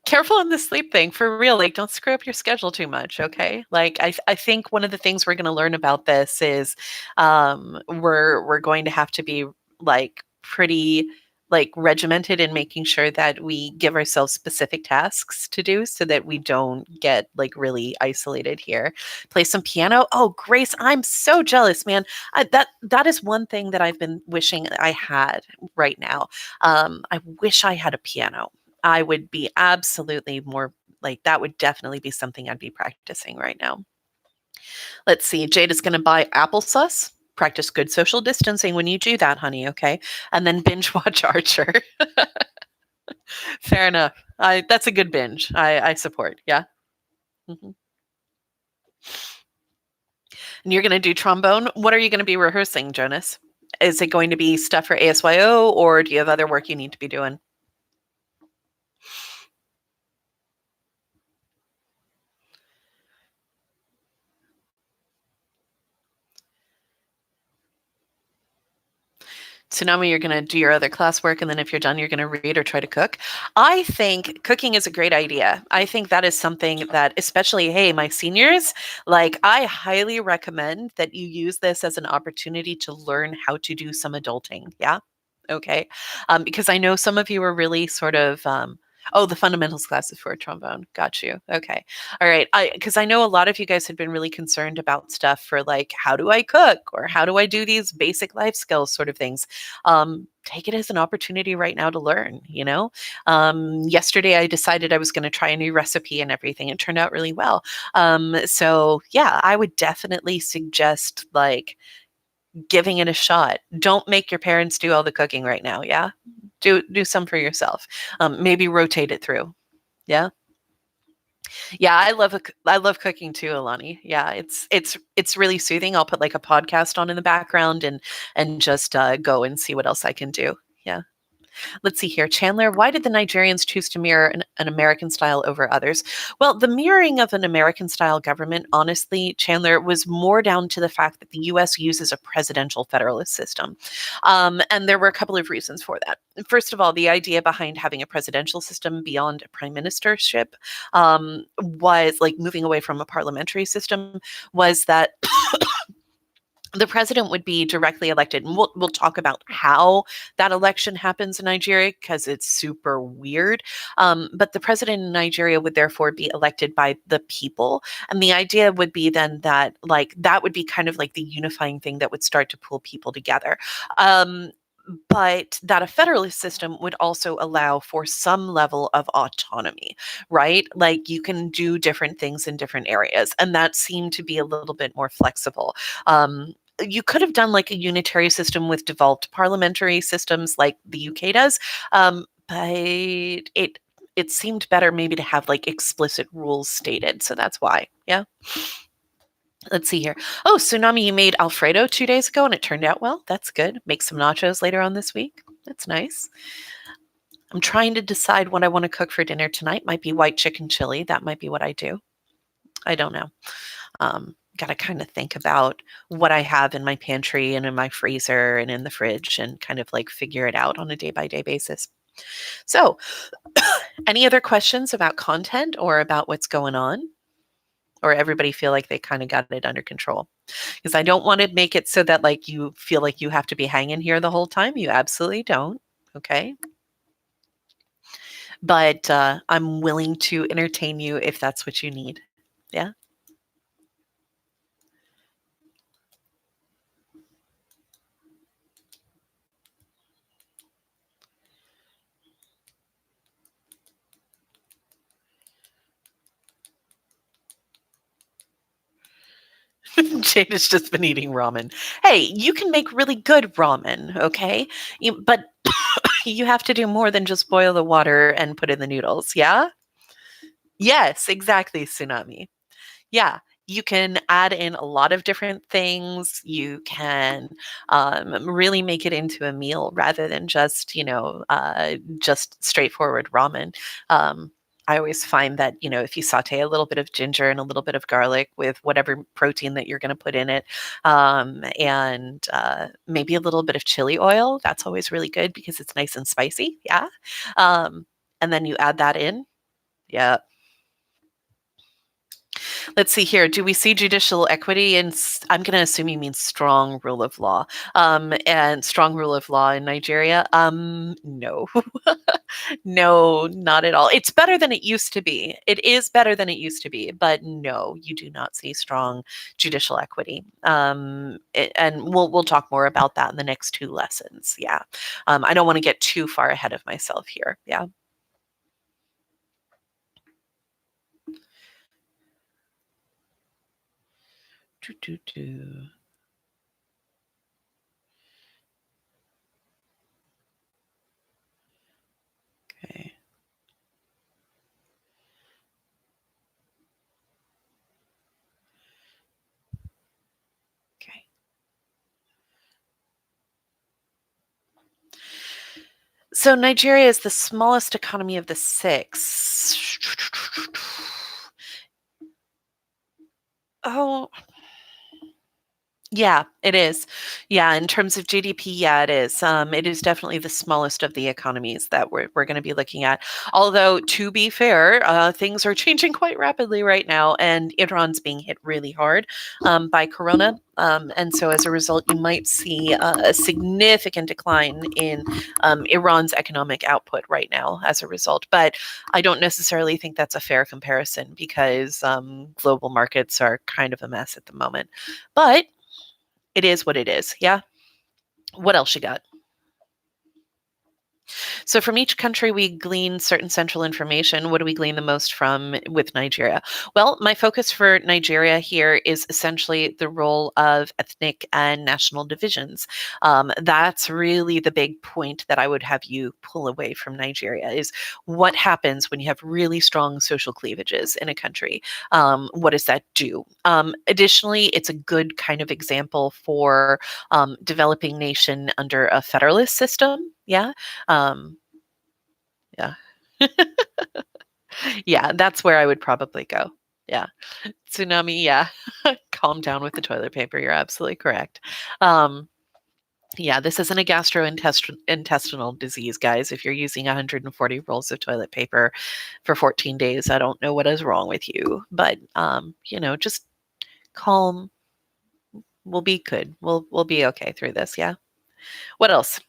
Careful on the sleep thing, for real, like, don't screw up your schedule too much, okay? Like, I think one of the things we're gonna learn about this is, we're going to have to be, like, pretty, like, regimented in making sure that we give ourselves specific tasks to do so that we don't get, like, really isolated here. Play some piano? Oh, Grace, I'm so jealous, man. That is one thing that I've been wishing I had right now. I wish I had a piano. I would be absolutely more like that would definitely be something I'd be practicing right now. Let's see. Jade is going to buy applesauce. Practice good social distancing when you do that, honey. Okay. And then binge watch Archer. Fair enough. That's a good binge. I support. Yeah. Mhm. And you're going to do trombone. What are you going to be rehearsing, Jonas? Is it going to be stuff for ASYO or do you have other work you need to be doing? So now you're going to do your other classwork, and then if you're done, you're going to read or try to cook. I think cooking is a great idea. I think that is something that, especially, hey, my seniors, like I highly recommend that you use this as an opportunity to learn how to do some adulting. Yeah. Okay. Because I know some of you are really sort of, oh, the fundamentals class is for a trombone. Got you. Okay. All right. Because I know a lot of you guys had been really concerned about stuff for like, how do I cook or how do I do these basic life skills sort of things. Take it as an opportunity right now to learn, you know? Yesterday, I decided I was going to try a new recipe and everything. It turned out really well. So, yeah, I would definitely suggest like, giving it a shot. Don't make your parents do all the cooking right now, yeah? Do some for yourself. Maybe rotate it through. Yeah? Yeah, I love cooking too, Alani. Yeah, it's really soothing. I'll put, like, a podcast on in the background and just, go and see what else I can do. Yeah. Let's see here. Chandler, why did the Nigerians choose to mirror an American style over others? Well, the mirroring of an American style government, honestly, Chandler, was more down to the fact that the US uses a presidential federalist system. And there were a couple of reasons for that. First of all, the idea behind having a presidential system beyond a prime ministership was like moving away from a parliamentary system, was that the president would be directly elected. And we'll talk about how that election happens in Nigeria because it's super weird. But the president in Nigeria would therefore be elected by the people. And the idea would be then that like that would be kind of like the unifying thing that would start to pull people together. But that a federalist system would also allow for some level of autonomy, right? Like you can do different things in different areas, and that seemed to be a little bit more flexible. You could have done like a unitary system with devolved parliamentary systems like the UK does, but it seemed better maybe to have like explicit rules stated. So that's why. Yeah. Let's see here. Oh, Tsunami, you made Alfredo 2 days ago and it turned out well. That's good. Make some nachos later on this week. That's nice. I'm trying to decide what I want to cook for dinner tonight. Might be white chicken chili. That might be what I do. I don't know. Got to kind of think about what I have in my pantry and in my freezer and in the fridge and kind of like figure it out on a day by day basis. So, any other questions about content or about what's going on? Or everybody feel like they kind of got it under control? Because I don't want to make it so that like you feel like you have to be hanging here the whole time. You absolutely don't. Okay. But I'm willing to entertain you if that's what you need. Yeah. Jade has just been eating ramen. Hey, you can make really good ramen, okay? But You have to do more than just boil the water and put in the noodles. Yeah? Yes, exactly, tsunami. Yeah, you can add in a lot of different things. You can really make it into a meal rather than just, just straightforward ramen. Um, I always find that, if you saute a little bit of ginger and a little bit of garlic with whatever protein that you're going to put in it, and maybe a little bit of chili oil, that's always really good because it's nice and spicy. Yeah. Um, and then you add that in. Yeah. Let's see here. Do we see judicial equity? And I'm going to assume you mean strong rule of law. And strong rule of law in Nigeria? No, no, not at all. It's better than it used to be. It is better than it used to be, but no, you do not see strong judicial equity. And we'll talk more about that in the next two lessons. Yeah, I don't want to get too far ahead of myself here. Yeah. Do, do, do. Okay. Okay. So Nigeria is the smallest economy of the six. Oh, yeah, it is. Yeah, in terms of GDP, yeah, it is. It is definitely the smallest of the economies that we're going to be looking at. Although, to be fair, things are changing quite rapidly right now, and Iran's being hit really hard by Corona. And so, as a result, you might see a significant decline in Iran's economic output right now as a result. But I don't necessarily think that's a fair comparison because global markets are kind of a mess at the moment. But it is what it is. Yeah. What else you got? So from each country, we glean certain central information. What do we glean the most from with Nigeria? Well, my focus for Nigeria here is essentially the role of ethnic and national divisions. That's really the big point that I would have you pull away from Nigeria is what happens when you have really strong social cleavages in a country. What does that do? Additionally, it's a good kind of example for developing nation under a federalist system. Yeah. Um, yeah. Yeah, that's where I would probably go. Yeah. Tsunami, yeah. Calm down with the toilet paper. You're absolutely correct. Um, yeah, this isn't a gastrointestinal disease, guys. If you're using 140 rolls of toilet paper for 14 days, I don't know what is wrong with you. But just calm. We'll be good. We'll be okay through this. Yeah. What else?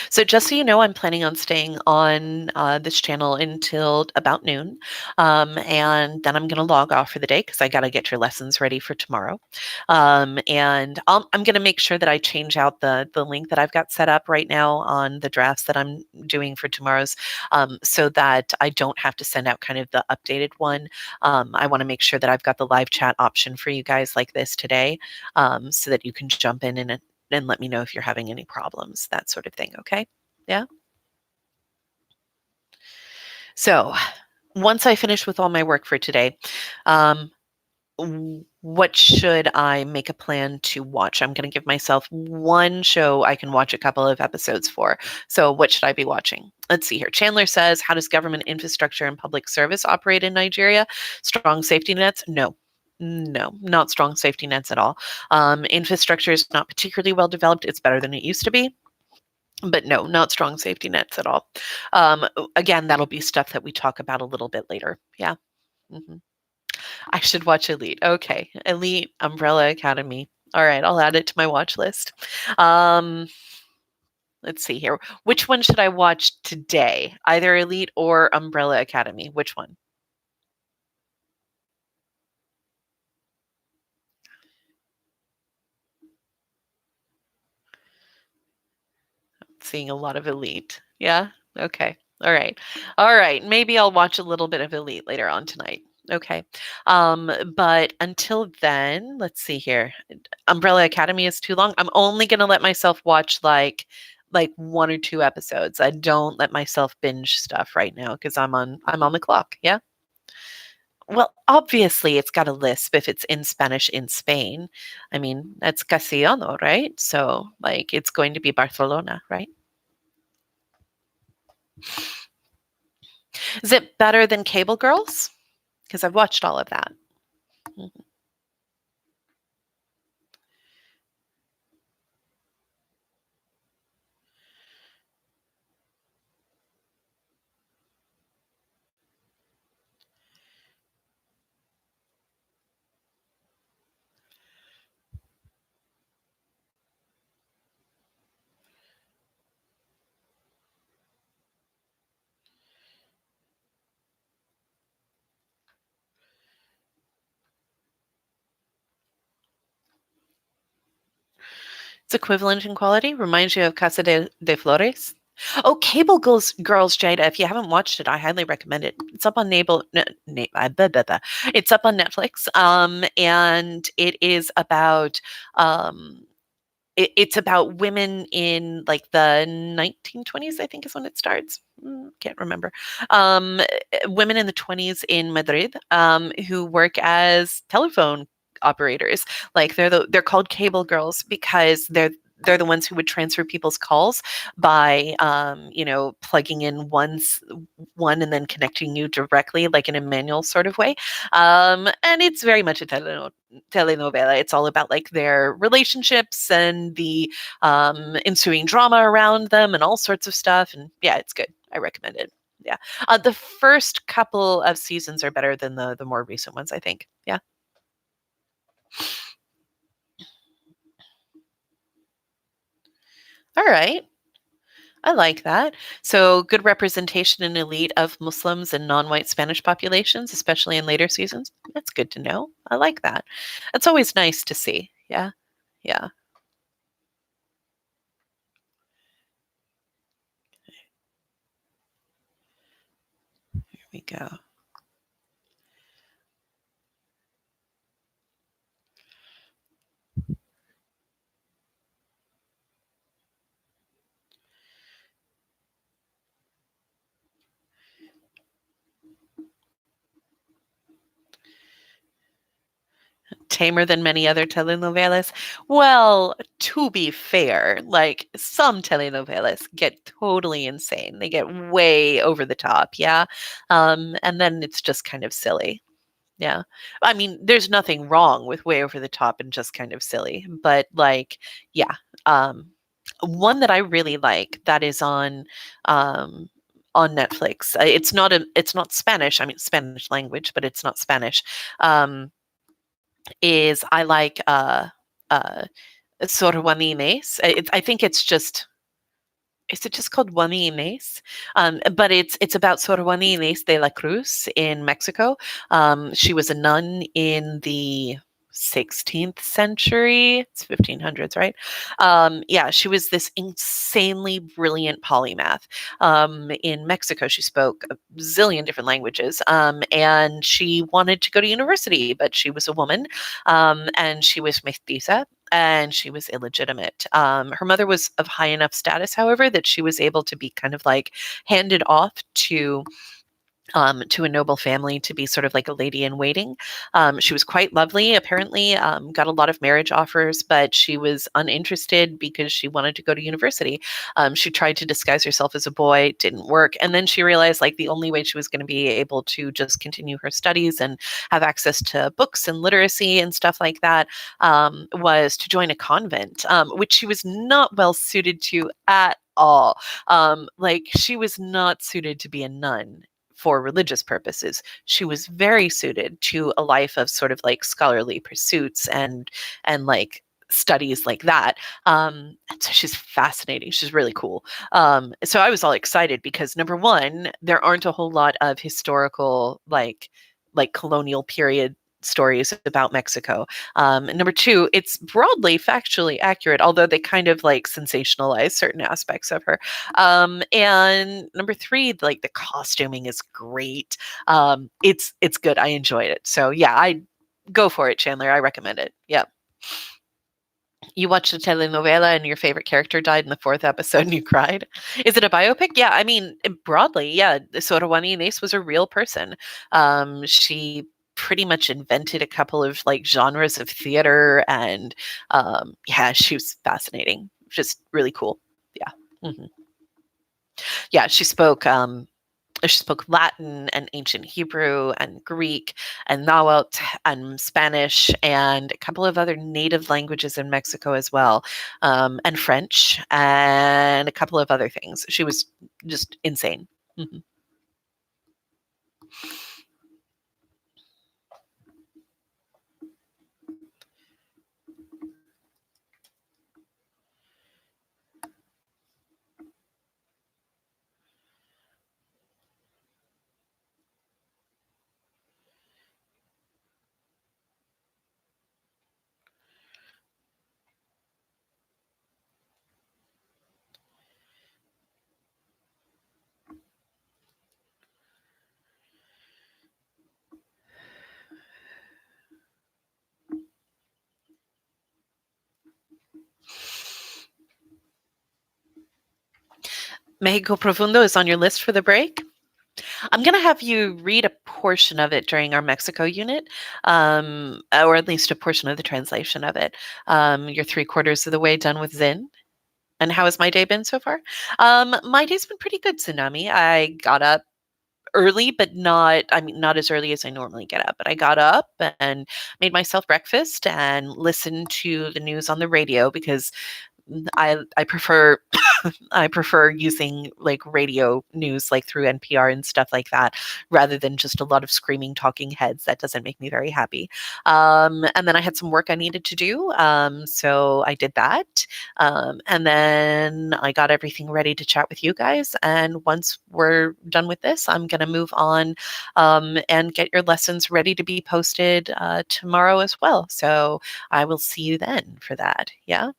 So just so you know, I'm planning on staying on this channel until about noon, and then I'm going to log off for the day because I got to get your lessons ready for tomorrow. And I'm going to make sure that I change out the link that I've got set up right now on the drafts that I'm doing for tomorrow's, so that I don't have to send out kind of the updated one. I want to make sure that I've got the live chat option for you guys like this today, so that you can jump in and let me know if you're having any problems, that sort of thing. Okay. Yeah. So once I finish with all my work for today, um, what should I make a plan to watch? I'm going to give myself one show I can watch a couple of episodes for. So, what should I be watching? Let's see here. Chandler says, how does government infrastructure and public service operate in Nigeria? Strong safety nets? No. No, not strong safety nets at all. Infrastructure is not particularly well developed. It's better than it used to be. But no, not strong safety nets at all. Again, that'll be stuff that we talk about a little bit later. Yeah. Mhm. I should watch Elite. Okay. Elite, Umbrella Academy. All right, I'll add it to my watch list. Um, let's see here. Which one should I watch today? Either Elite or Umbrella Academy? Which one? Seeing a lot of Elite. Yeah? Okay. All right. All right. Maybe I'll watch a little bit of Elite later on tonight. Okay. But until then, let's see here. Umbrella Academy is too long. I'm only gonna let myself watch like 1 or 2 episodes. I don't let myself binge stuff right now because I'm on the clock. Yeah. Well, obviously it's got a lisp if it's in Spanish in Spain. I mean, that's Castellano, right? So like it's going to be Barcelona, right? Is it better than Cable Girls? Because I've watched all of that. Mhm. It's equivalent in quality. Reminds you of de Flores. Oh, Girls, Jada. If you haven't watched it, I highly recommend it. It's up on blah, blah, blah. It's up on Netflix. And it is about it's about women in like the 1920s, I think is when it starts. Can't remember. Women in the 20s in Madrid who work as telephone operators. Like they're called cable girls because they're the ones who would transfer people's calls by plugging in one and then connecting you directly like in a manual sort of way. And it's very much a telenovela. It's all about like their relationships and the ensuing drama around them and all sorts of stuff. And yeah, it's good. I recommend it. Yeah. The first couple of seasons are better than the more recent ones, I think. Yeah. All right. I like that. So good representation in elite of Muslims and non-white Spanish populations, especially in later seasons. That's good to know. I like that. That's always nice to see. Yeah. Yeah. Here we go. Tamer than many other telenovelas? Well, to be fair, like some telenovelas get totally insane. They get way over the top, yeah. And then it's just kind of silly. Yeah. I mean, there's nothing wrong with way over the top and just kind of silly, but like, yeah. Um, One that I really like that is um on Netflix. It's not Spanish. I mean, Spanish language, but it's not Spanish. Um, is I like uh Sor Juanines. I think it's just is it just called Juanines? But it's about Sor Juanines de la Cruz in Mexico. She was a nun in the 16th century. It's 1500s, right? Yeah, she was this insanely brilliant polymath. In Mexico, she spoke a zillion different languages, and she wanted to go to university, but she was a woman, and she was mestiza, and she was illegitimate. Her mother was of high enough status, however, that she was able to be kind of like handed off to a noble family to be sort of like a lady in waiting. She was quite lovely, apparently, got a lot of marriage offers, but she was uninterested because she wanted to go to university. She tried to disguise herself as a boy, didn't work. And then she realized like the only way she was going to be able to just continue her studies and have access to books and literacy and stuff like that was to join a convent, which she was not well suited to at all. Like she was not suited to be a nun for religious purposes. She was very suited to a life of sort of like scholarly pursuits and like studies like that. And so she's fascinating. She's really cool. So I was all excited because number one, there aren't a whole lot of historical like colonial period stories about Mexico. Number two, it's broadly factually accurate, although they kind of like sensationalize certain aspects of her. And number three, like the costuming is great. It's good. I enjoyed it. So yeah, I go for it, Chandler. I recommend it. Yeah. You watched a telenovela and your favorite character died in the fourth episode and you cried. Is it a biopic? Yeah, I mean, broadly, yeah. Sora Juan Inés was a real person. She pretty much invented a couple of like genres of theater, and yeah, she was fascinating. Just really cool. Yeah. Mhm. Yeah, she spoke Latin and ancient Hebrew and Greek and Nahuatl and Spanish and a couple of other native languages in Mexico as well, and French and a couple of other things. She was just insane. Mhm. Mexico Profundo is on your list for the break. I'm going to have you read a portion of it during our Mexico unit, or at least a portion of the translation of it. You're three-quarters of the way done with Zin. And how has my day been so far? My day's been pretty good, Tsunami. I got up early, but not as early as I normally get up. But I got up and made myself breakfast and listened to the news on the radio because I prefer I prefer using like radio news like through NPR and stuff like that rather than just a lot of screaming talking heads. That doesn't make me very happy. And then I had some work I needed to do. So I did that. And then I got everything ready to chat with you guys. And once we're done with this, I'm going to move on and get your lessons ready to be posted tomorrow as well. So I will see you then for that. Yeah.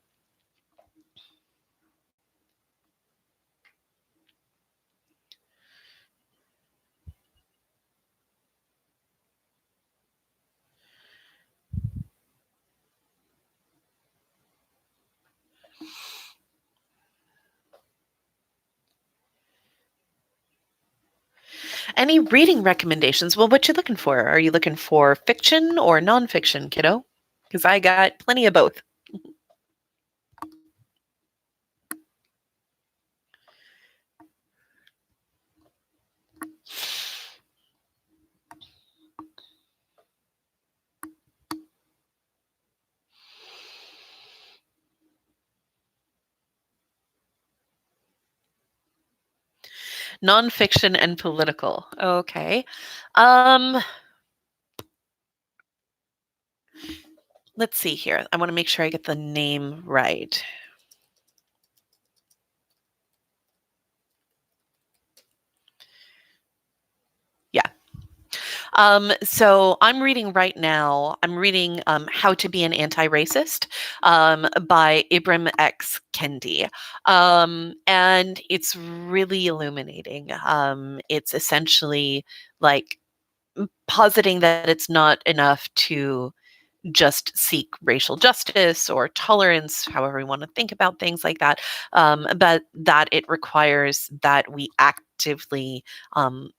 Any reading recommendations? Well, what you looking for? Are you looking for fiction or nonfiction, kiddo? Because I got plenty of both. Nonfiction and political. Okay. Um, let's see here. I want to make sure I get the name right. Yeah. So I'm reading right now, I'm reading How to Be an Anti-Racist by Ibram X. Kendi. And it's really illuminating. It's essentially like positing that it's not enough to just seek racial justice or tolerance, however we want to think about things like that, but that it requires that we actively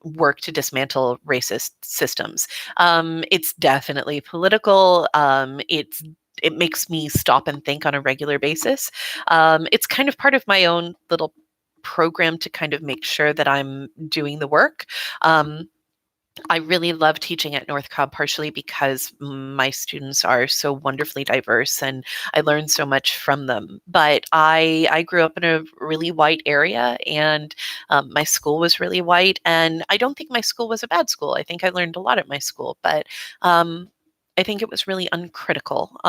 work to dismantle racist systems. It's definitely political. It makes me stop and think on a regular basis. It's kind of part of my own little program to kind of make sure that I'm doing the work. I really love teaching at North Cobb, partially because my students are so wonderfully diverse and I learn so much from them. But I grew up in a really white area, and my school was really white. And I don't think my school was a bad school. I think I learned a lot at my school, but um, I think it was really uncritical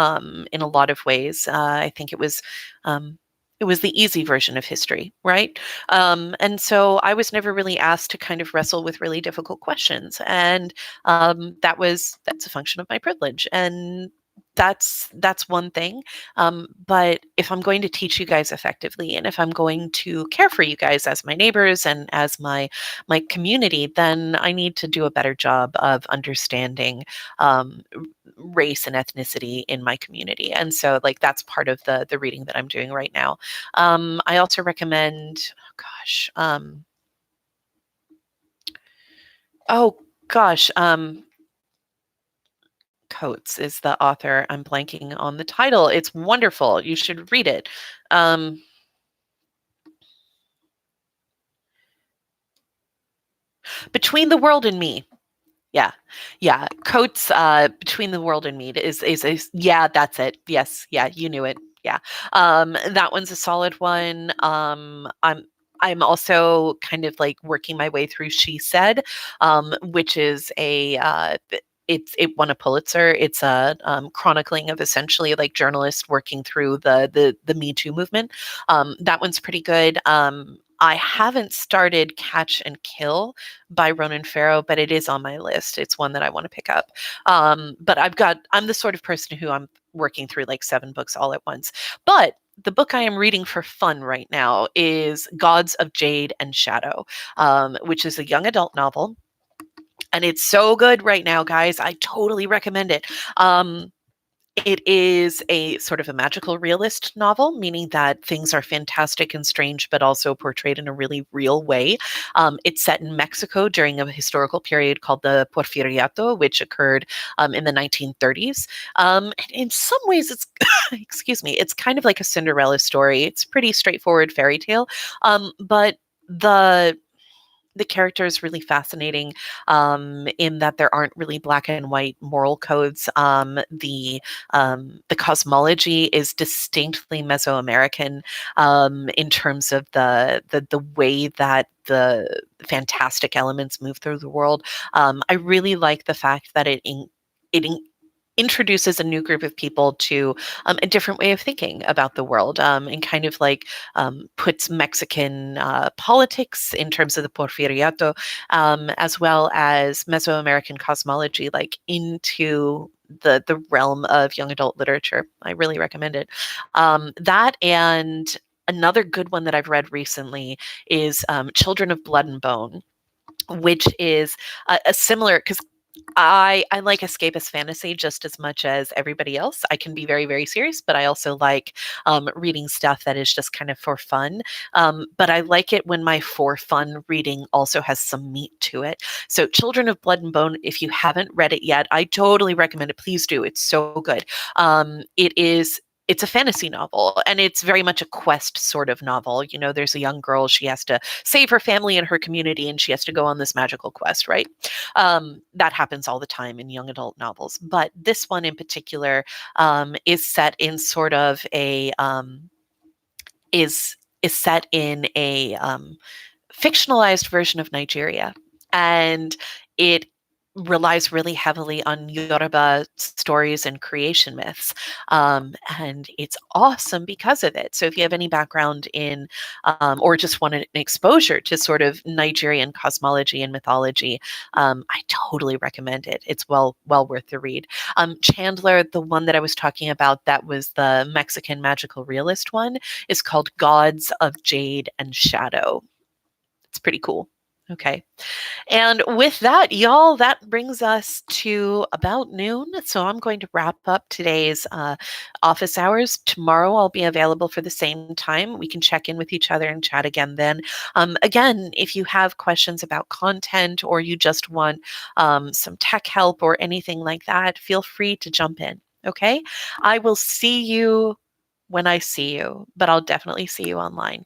in a lot of ways. I think it was. Um, it was the easy version of history, right? And so I was never really asked to kind of wrestle with really difficult questions, and that's a function of my privilege, and that's one thing. But if I'm going to teach you guys effectively, and if I'm going to care for you guys as my neighbors and as my community, then I need to do a better job of understanding um, race and ethnicity in my community. And so like that's part of the reading that I'm doing right now. I also recommend, oh gosh, Coates is the author. I'm blanking on the title. It's wonderful. You should read it. Between the World and Me. Yeah. Yeah. Coates, Between the World and Me is yeah, that's it. Yes. Yeah, you knew it. Yeah. That one's a solid one. I'm also kind of like working my way through She Said, which is it won a Pulitzer. It's a chronicling of essentially like journalists working through the Me Too movement. That one's pretty good. I haven't started Catch and Kill by Ronan Farrow, but it is on my list. It's one that I want to pick up. But I'm the sort of person who I'm working through like 7 books all at once. But the book I am reading for fun right now is Gods of Jade and Shadow, which is a young adult novel. And it's so good right now, guys. I totally recommend it. It is a sort of a magical realist novel, meaning that things are fantastic and strange, but also portrayed in a really real way. It's set in Mexico during a historical period called the Porfiriato, which occurred in the 1930s. In some ways, it's, excuse me, it's kind of like a Cinderella story. It's pretty straightforward fairy tale, but the character is really fascinating in that there aren't really black and white moral codes. The cosmology is distinctly Mesoamerican in terms of the way that the fantastic elements move through the world. I really like the fact that it introduces a new group of people to a different way of thinking about the world, and kind of like puts Mexican politics in terms of the Porfiriato, as well as Mesoamerican cosmology, like into the realm of young adult literature. I really recommend it. That and another good one that I've read recently is Children of Blood and Bone, which is a similar, because I like escapist fantasy just as much as everybody else. I can be very, very serious, but I also like reading stuff that is just kind of for fun. But I like it when my for fun reading also has some meat to it. So, Children of Blood and Bone, if you haven't read it yet, I totally recommend it. Please do. It's so good. It's a fantasy novel, and it's very much a quest sort of novel. You know, there's a young girl, she has to save her family and her community, and she has to go on this magical quest, right? That happens all the time in young adult novels. But this one in particular is set in sort of a is set in a fictionalized version of Nigeria, and it relies really heavily on Yoruba stories and creation myths, and it's awesome because of it. So if you have any background in, or just want an exposure to sort of Nigerian cosmology and mythology, I totally recommend it. It's well worth the read. Chandler, the one that I was talking about, that was the Mexican magical realist one, is called Gods of Jade and Shadow. It's pretty cool. Okay. And with that, y'all, that brings us to about noon. So I'm going to wrap up today's office hours. Tomorrow I'll be available for the same time. We can check in with each other and chat again then. Again, if you have questions about content or you just want some tech help or anything like that, feel free to jump in. Okay. I will see you when I see you, but I'll definitely see you online.